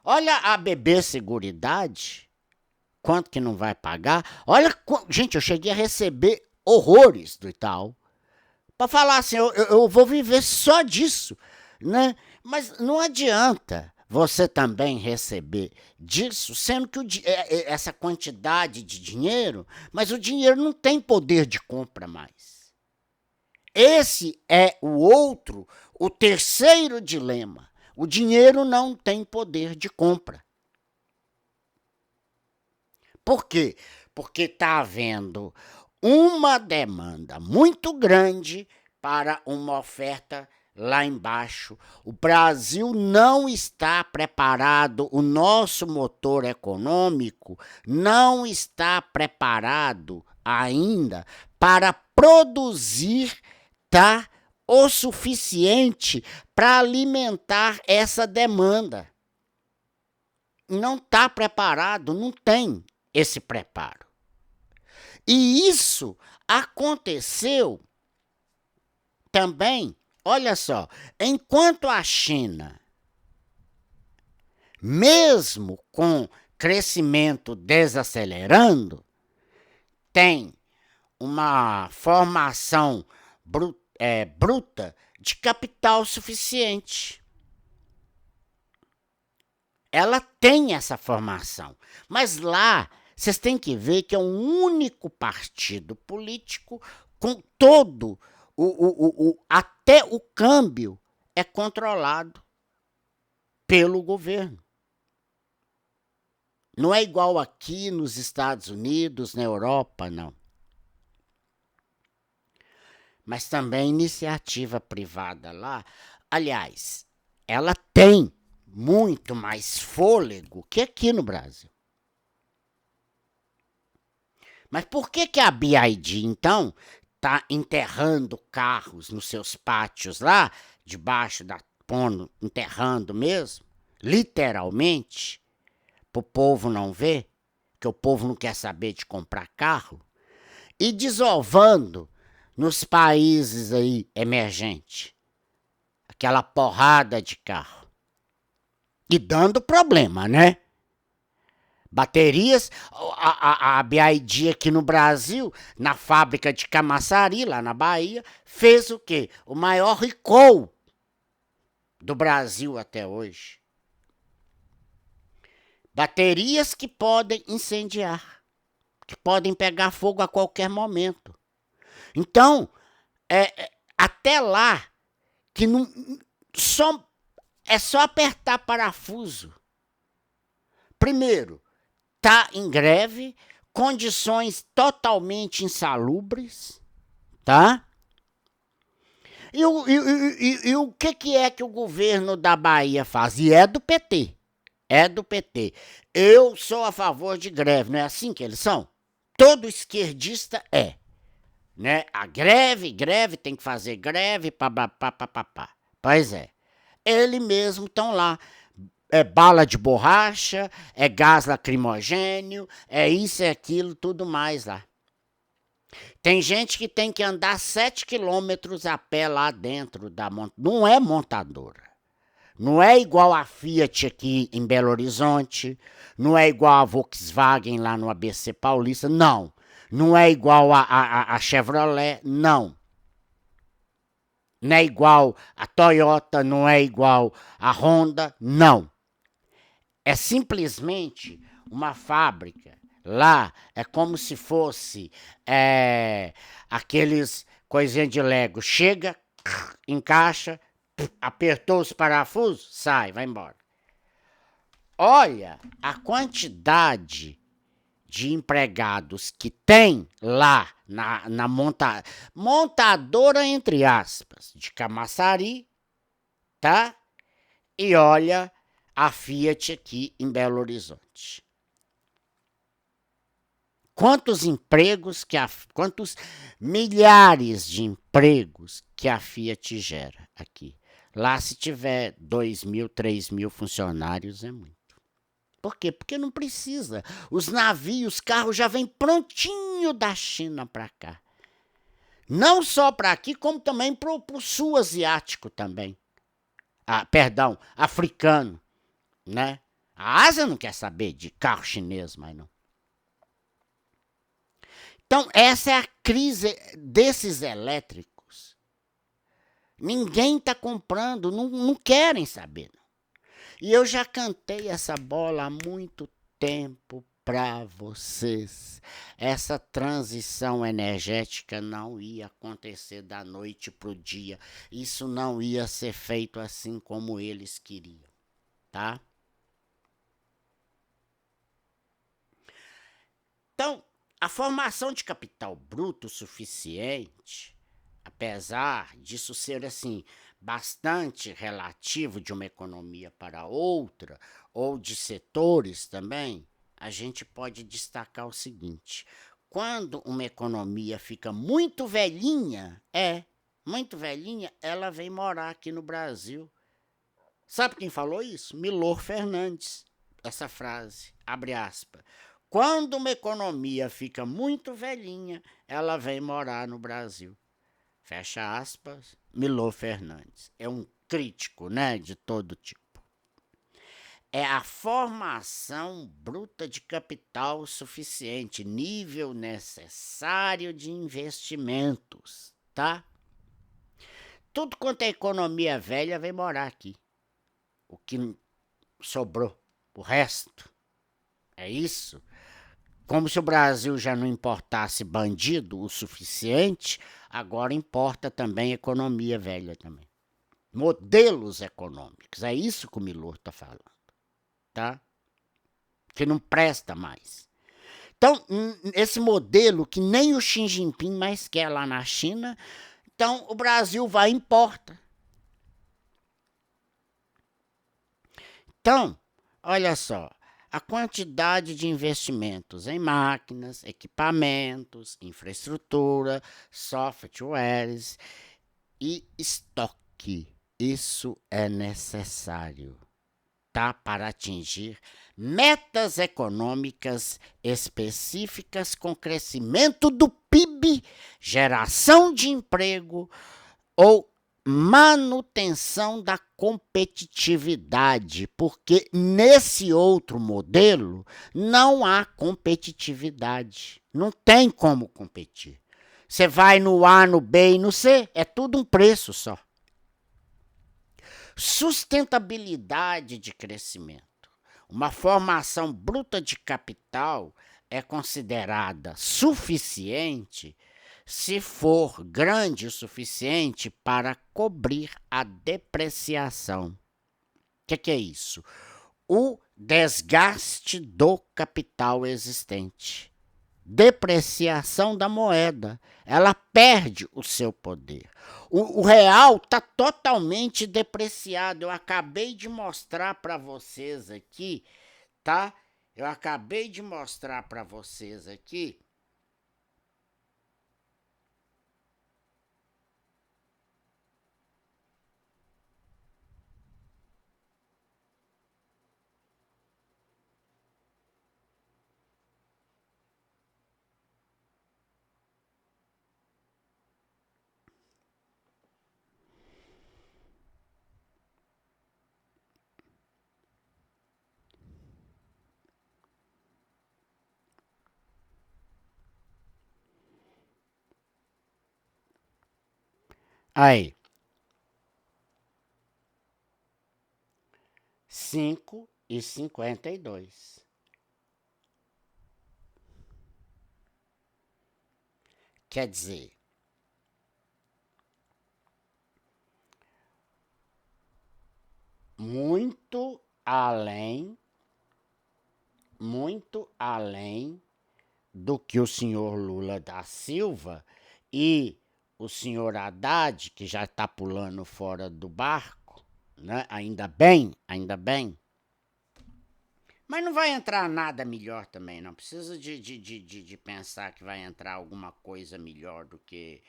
Olha a BB Seguridade, quanto que não vai pagar. Olha, gente, eu cheguei a receber horrores do Itaú. Para falar assim, eu vou viver só disso, né? Mas não adianta você também receber disso, sendo que essa quantidade de dinheiro, mas o dinheiro não tem poder de compra mais. Esse é o terceiro dilema. O dinheiro não tem poder de compra. Por quê? Porque está havendo uma demanda muito grande para uma oferta lá embaixo. O Brasil não está preparado, o nosso motor econômico não está preparado ainda para produzir, tá, o suficiente para alimentar essa demanda. Não está preparado, não tem esse preparo. E isso aconteceu também, olha só, enquanto a China, mesmo com crescimento desacelerando, tem uma formação bruta de capital suficiente. Ela tem essa formação, mas lá vocês têm que ver que é um único partido político com todo até o câmbio é controlado pelo governo. Não é igual aqui nos Estados Unidos, na Europa, não. Mas também iniciativa privada lá, aliás, ela tem muito mais fôlego que aqui no Brasil. Mas por que a BYD, então, está enterrando carros nos seus pátios lá, debaixo da ponte, enterrando mesmo, literalmente, para o povo não ver, que o povo não quer saber de comprar carro, e desovando nos países aí emergentes, aquela porrada de carro, e dando problema, né? Baterias, a BYD aqui no Brasil, na fábrica de Camaçari, lá na Bahia, fez o quê? O maior recall do Brasil até hoje. Baterias que podem incendiar, que podem pegar fogo a qualquer momento. Então, até lá, que não, é só apertar parafuso. Primeiro, está em greve, condições totalmente insalubres, tá? E o que é que o governo da Bahia faz? E é do PT. É do PT. Eu sou a favor de greve, não é assim que eles são? Todo esquerdista é, né? A greve, tem que fazer greve, papapá. Pois é. Ele mesmo estão lá. É bala de borracha, é gás lacrimogênio, é isso, é aquilo, tudo mais lá. Tem gente que tem que andar 7 quilômetros a pé lá dentro da montadora. Não é montadora. Não é igual a Fiat aqui em Belo Horizonte, não é igual a Volkswagen lá no ABC Paulista, não. Não é igual a Chevrolet, não. Não é igual a Toyota, não é igual a Honda, não. É simplesmente uma fábrica. Lá é como se fosse aqueles coisinhas de Lego. Chega, encaixa, apertou os parafusos, sai, vai embora. Olha a quantidade de empregados que tem lá na montadora, entre aspas, de Camaçari, tá? E olha a Fiat aqui em Belo Horizonte. Quantos empregos quantos milhares de empregos que a Fiat gera aqui? Lá, se tiver 2.000, 3.000 funcionários, é muito. Por quê? Porque não precisa. Os navios, os carros já vêm prontinho da China para cá. Não só para aqui, como também para o sul asiático também. Perdão, africano, né? A Ásia não quer saber de carro chinês, mas não. Então, essa é a crise desses elétricos. Ninguém está comprando, não querem saber. Não. E eu já cantei essa bola há muito tempo para vocês. Essa transição energética não ia acontecer da noite para o dia. Isso não ia ser feito assim como eles queriam, tá? Então, a formação de capital bruto suficiente, apesar disso ser assim bastante relativo de uma economia para outra, ou de setores também, a gente pode destacar o seguinte: quando uma economia fica muito velhinha, ela vem morar aqui no Brasil. Sabe quem falou isso? Milor Fernandes. Essa frase, abre aspas. Quando uma economia fica muito velhinha, ela vem morar no Brasil. Fecha aspas, Milor Fernandes. É um crítico, né, de todo tipo. É a formação bruta de capital suficiente, nível necessário de investimentos, tá? Tudo quanto é economia velha vem morar aqui. O que sobrou, o resto, é isso. Como se o Brasil já não importasse bandido o suficiente, agora importa também economia velha também. Modelos econômicos, é isso que o Milor está falando, tá? Que não presta mais. Então, esse modelo que nem o Xi Jinping mais quer lá na China, então o Brasil vai e importa. Então, olha só, a quantidade de investimentos em máquinas, equipamentos, infraestrutura, softwares e estoque. Isso é necessário, tá? Para atingir metas econômicas específicas com crescimento do PIB, geração de emprego ou manutenção da competitividade, porque nesse outro modelo não há competitividade, não tem como competir. Você vai no A, no B e no C, é tudo um preço só. Sustentabilidade de crescimento. Uma formação bruta de capital é considerada suficiente se for grande o suficiente para cobrir a depreciação. O que é isso? O desgaste do capital existente. depreciação da moeda. Ela perde o seu poder. O real está totalmente depreciado. Eu acabei de mostrar para vocês aqui, tá? Eu acabei de mostrar para vocês aqui. Aí, 5,52. Quer dizer, muito além do que o senhor Lula da Silva e o senhor Haddad, que já está pulando fora do barco, né? Ainda bem, ainda bem. Mas não vai entrar nada melhor também, não precisa de pensar que vai entrar alguma coisa melhor do que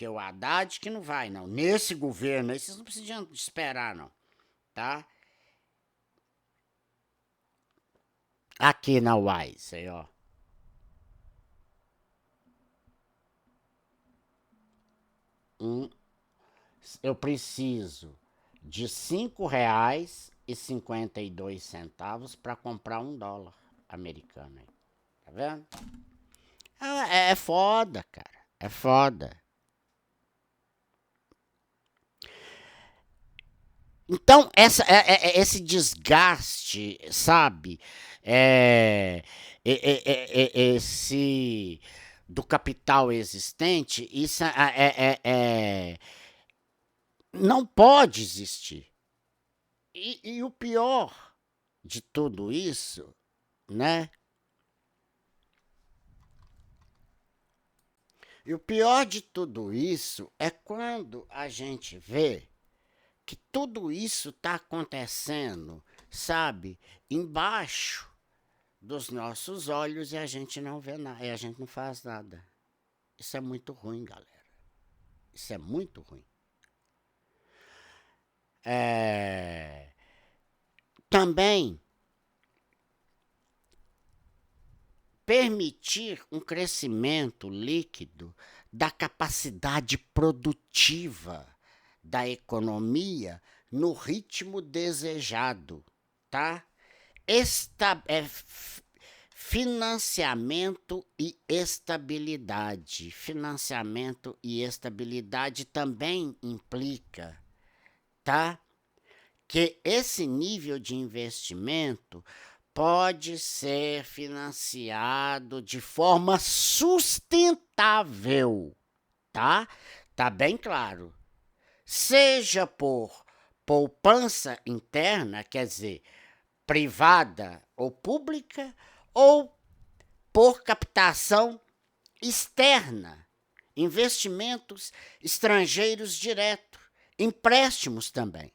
o Haddad, que não vai, não. Nesse governo aí, vocês não precisam esperar, não, tá? Aqui na Wise, aí, ó. Eu preciso de R$ 5,52 para comprar $1 americano. Aí. Tá vendo? É foda, cara. É foda. Então, esse desgaste, sabe? Esse do capital existente, isso não pode existir. E o pior de tudo isso, né? E o pior de tudo isso é quando a gente vê que tudo isso está acontecendo, sabe, embaixo dos nossos olhos e a gente não vê nada, e a gente não faz nada. Isso é muito ruim, galera. Isso é muito ruim. Também permitir um crescimento líquido da capacidade produtiva da economia no ritmo desejado, tá? Financiamento e estabilidade. Financiamento e estabilidade também implica, tá? Que esse nível de investimento pode ser financiado de forma sustentável, tá? Tá bem claro. Seja por poupança interna, quer dizer, privada ou pública, ou por captação externa, investimentos estrangeiros diretos, empréstimos também,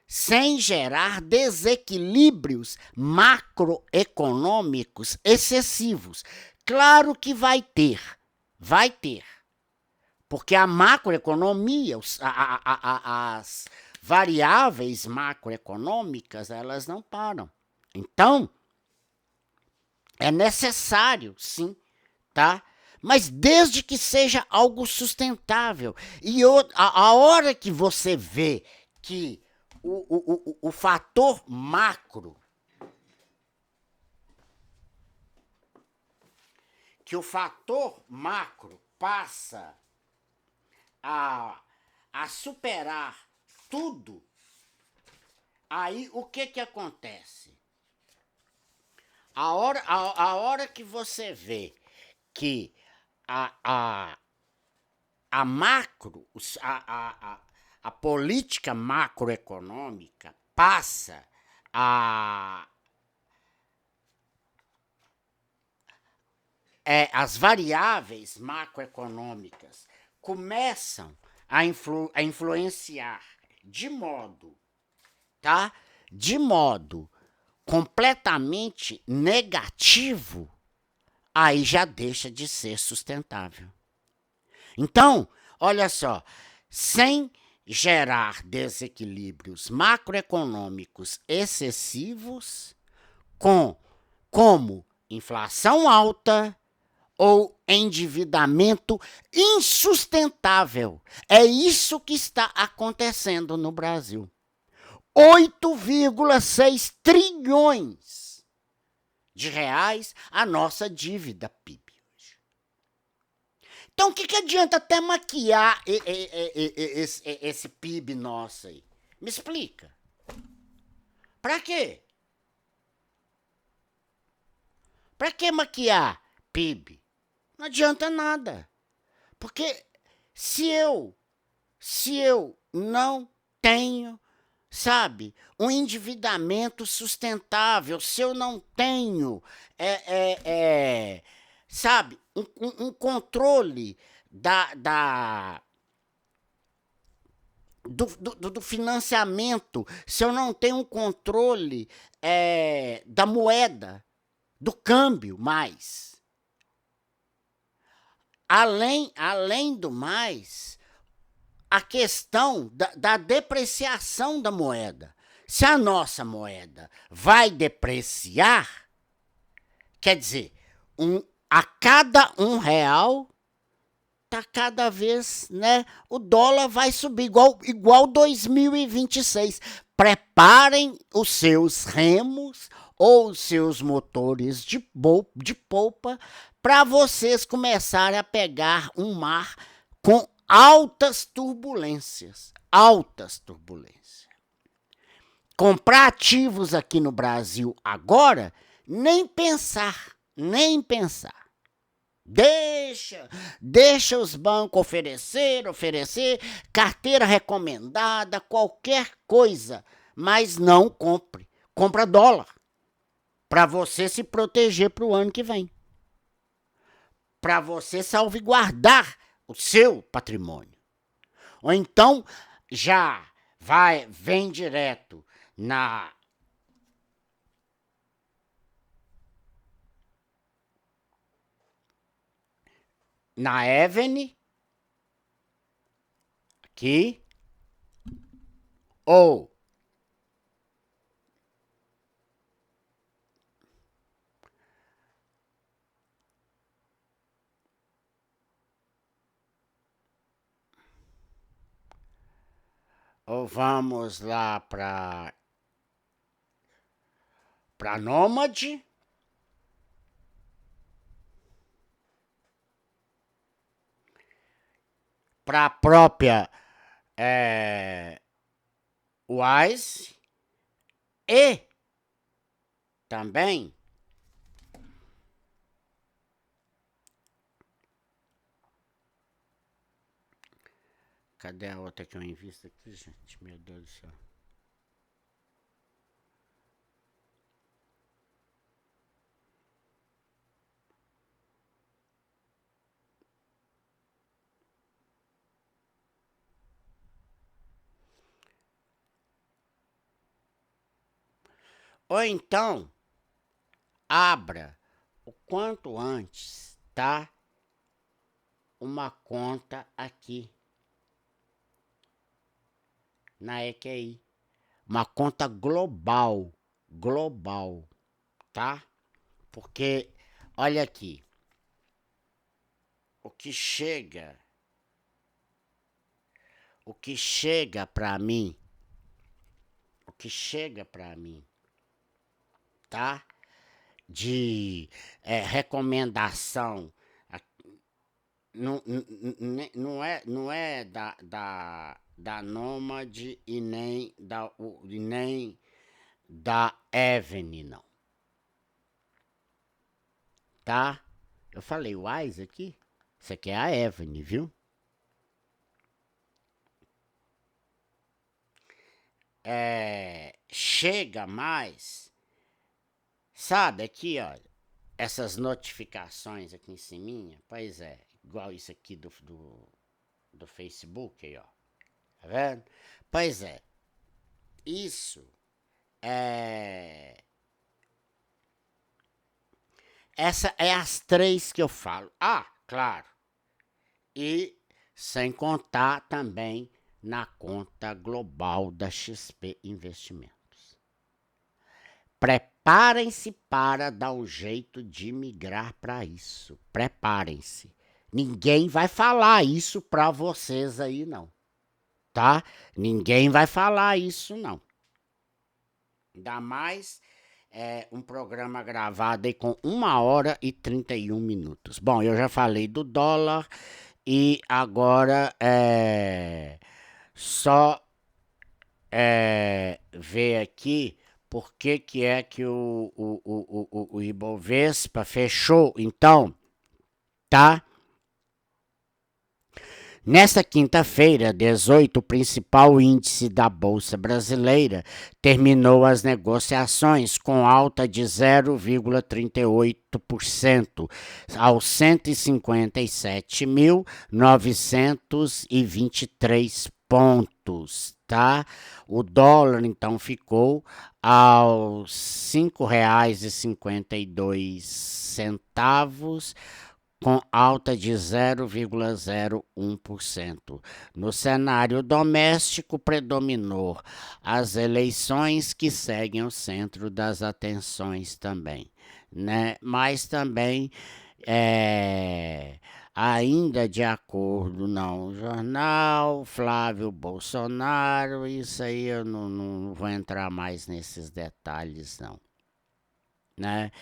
sem gerar desequilíbrios macroeconômicos excessivos. Claro que vai ter, porque a macroeconomia, as variáveis macroeconômicas, elas não param. Então, é necessário, sim, tá? Mas desde que seja algo sustentável. E a hora que você vê que o fator macro, passa a superar tudo, aí o que acontece? A hora que você vê que a macro, a política macroeconômica passa a as variáveis macroeconômicas começam a influenciar de modo, tá? De modo completamente negativo, aí já deixa de ser sustentável. Então, olha só, sem gerar desequilíbrios macroeconômicos excessivos, como inflação alta ou endividamento insustentável. É isso que está acontecendo no Brasil. 8,6 trilhões de reais a nossa dívida PIB. Então, o que adianta até maquiar esse PIB nosso aí? Me explica. Pra quê? Pra que maquiar PIB? Não adianta nada. Porque se eu não tenho, sabe, um endividamento sustentável, se eu não tenho, sabe, um controle do financiamento, se eu não tenho um controle da moeda, do câmbio mais. Além do mais, a questão da depreciação da moeda. Se a nossa moeda vai depreciar, quer dizer, a cada R$ 1 tá cada vez, né? O dólar vai subir igual 2026. Preparem os seus remos ou os seus motores de polpa para vocês começarem a pegar um mar com altas turbulências. Altas turbulências. Comprar ativos aqui no Brasil agora, nem pensar, nem pensar. Deixa os bancos oferecer carteira recomendada, qualquer coisa, mas não compre. Compra dólar para você se proteger para o ano que vem. Para você salvaguardar o seu patrimônio. Ou então já vem direto na Evene, aqui, ou vamos lá para Nômade. Para a própria Wise e também cadê a outra que eu invisto aqui, gente? Meu Deus do céu. Ou então, abra o quanto antes, tá? Uma conta aqui na EQI. Uma conta global, tá? Porque, olha aqui, o que chega para mim, tá? De recomendação, não é da Nômade e nem da Evene, não. Tá? Eu falei Wise aqui? Isso aqui é a Evene, viu? Chega mais, sabe, aqui, olha, essas notificações aqui em cima, pois é, igual isso aqui do Facebook aí, ó. Tá vendo? Pois é, isso é. Essa é as três que eu falo. Ah, claro. E sem contar também na conta global da XP Investimentos. Preparem-se para dar um jeito de migrar para isso. Preparem-se. Ninguém vai falar isso para vocês aí, não. Tá? Ninguém vai falar isso, não. Ainda mais um programa gravado aí com 1 hora e 31 minutos. Bom, eu já falei do dólar e agora só ver aqui por que é que o Ibovespa fechou, então, tá? Nesta quinta-feira, 18, o principal índice da Bolsa Brasileira terminou as negociações com alta de 0,38% aos 157.923 pontos, tá? O dólar, então, ficou aos R$ 5,52, com alta de 0,01%. No cenário doméstico, predominou as eleições que seguem o centro das atenções também, né? Mas também, ainda de acordo no jornal, Flávio Bolsonaro, isso aí eu não vou entrar mais nesses detalhes, não, né?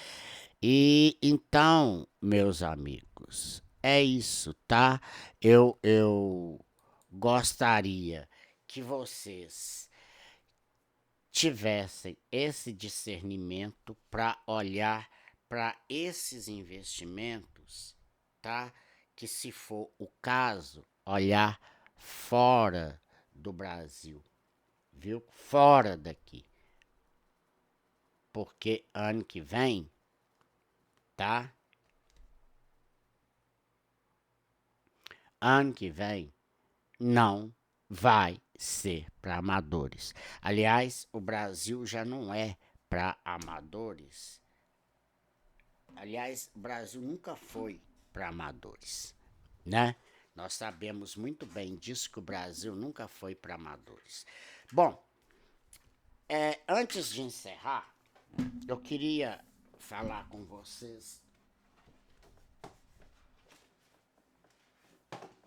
E então, meus amigos, é isso, tá? Eu gostaria que vocês tivessem esse discernimento para olhar para esses investimentos, tá? Que, se for o caso, olhar fora do Brasil, viu? Fora daqui. Porque ano que vem, tá? Ano que vem não vai ser para amadores. Aliás, o Brasil já não é para amadores. Aliás, o Brasil nunca foi para amadores, né? Nós sabemos muito bem disso, que o Brasil nunca foi para amadores. Bom, antes de encerrar, eu queria falar com vocês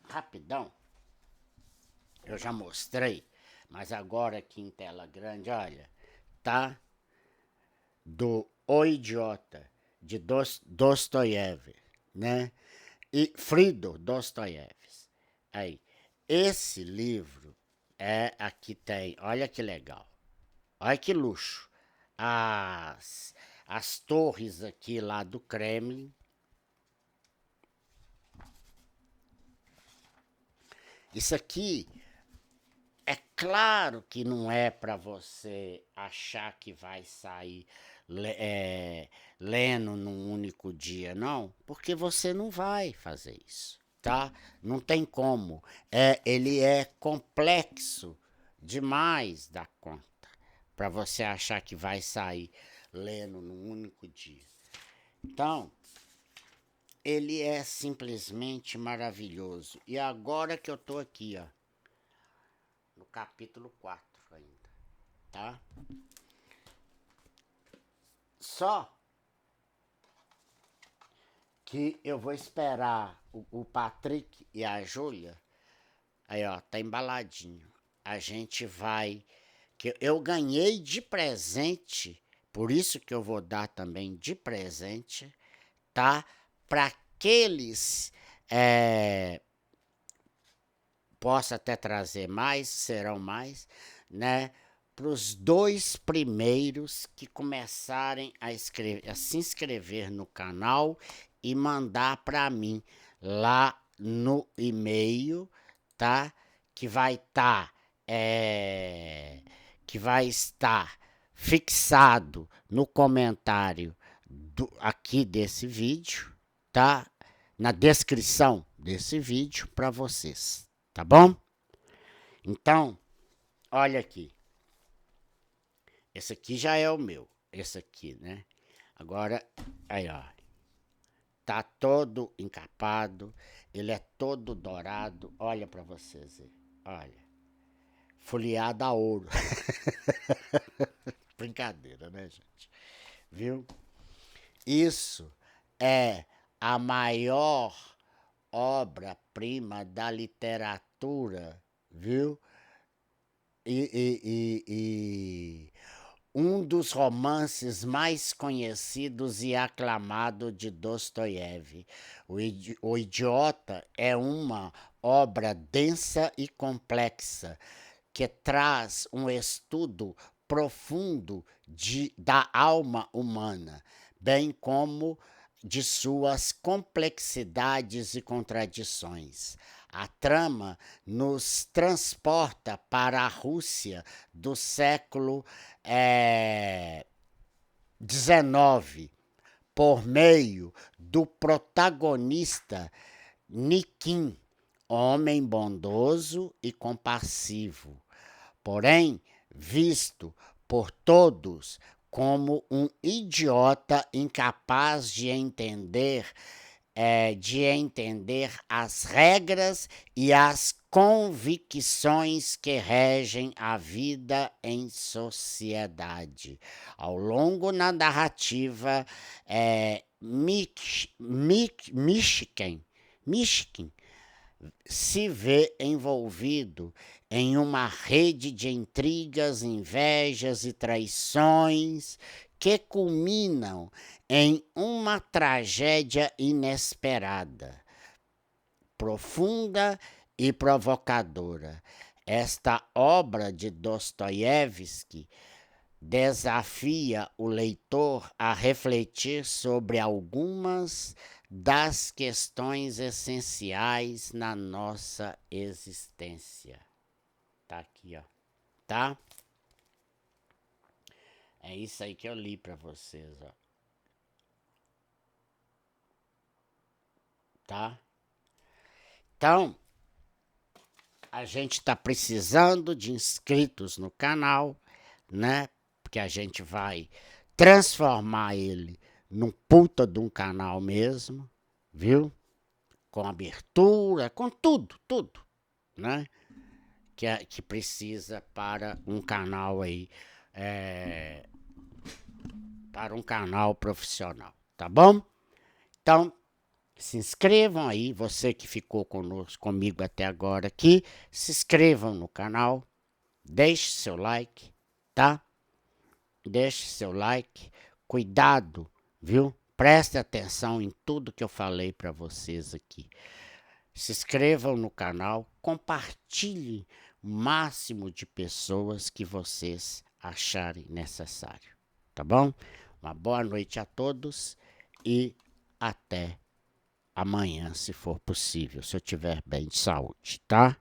rapidão. Eu já mostrei, mas agora aqui em tela grande, olha, tá? Do O Idiota, de Dostoiévski, né? E Frido Dostoiévski. Aí, esse livro aqui tem, olha que legal, olha que luxo. As torres aqui lá do Kremlin. Isso aqui é claro que não é para você achar que vai sair lendo num único dia, não, porque você não vai fazer isso, tá? Não tem como. Ele é complexo demais da conta para você achar que vai sair lendo num único dia. Então, ele é simplesmente maravilhoso. E agora que eu tô aqui, ó, no capítulo 4 ainda, tá? Só que eu vou esperar o Patrick e a Júlia. Aí, ó, tá embaladinho. A gente vai... que eu ganhei de presente, por isso que eu vou dar também de presente, tá? Para aqueles... posso até trazer mais, serão mais, né? Para os 2 primeiros que começarem a se inscrever no canal e mandar para mim lá no e-mail, tá? Que vai estar fixado no comentário aqui desse vídeo, tá? Na descrição desse vídeo para vocês, tá bom? Então, olha aqui. Esse aqui já é o meu. Esse aqui, né? Agora, aí, ó. Tá todo encapado. Ele é todo dourado. Olha para vocês aí. Olha. Folheado a ouro. Brincadeira, né, gente? Viu? Isso é a maior obra-prima da literatura, viu? E um dos romances mais conhecidos e aclamados de Dostoiévski. O Idiota é uma obra densa e complexa que traz um estudo profundo da alma humana, bem como de suas complexidades e contradições. A trama nos transporta para a Rússia do século XIX, por meio do protagonista Nikim, homem bondoso e compassivo, porém visto por todos como um idiota incapaz de entender as regras e as convicções que regem a vida em sociedade. Ao longo da narrativa, Mishkin se vê envolvido em uma rede de intrigas, invejas e traições que culminam em uma tragédia inesperada, profunda e provocadora. Esta obra de Dostoiévski desafia o leitor a refletir sobre algumas das questões essenciais na nossa existência. Tá aqui, ó. Tá? É isso aí que eu li para vocês, ó. Tá? Então, a gente tá precisando de inscritos no canal, né? Porque a gente vai transformar ele num puta de um canal mesmo, viu? Com abertura, com tudo, né? Que precisa para um canal aí, para um canal profissional, tá bom? Então, se inscrevam aí, você que ficou comigo até agora aqui, se inscrevam no canal, deixe seu like, tá? Deixe seu like, cuidado, viu? Preste atenção em tudo que eu falei para vocês aqui. Se inscrevam no canal, compartilhem o máximo de pessoas que vocês acharem necessário, tá bom? Uma boa noite a todos e até amanhã, se for possível, se eu tiver bem de saúde, tá?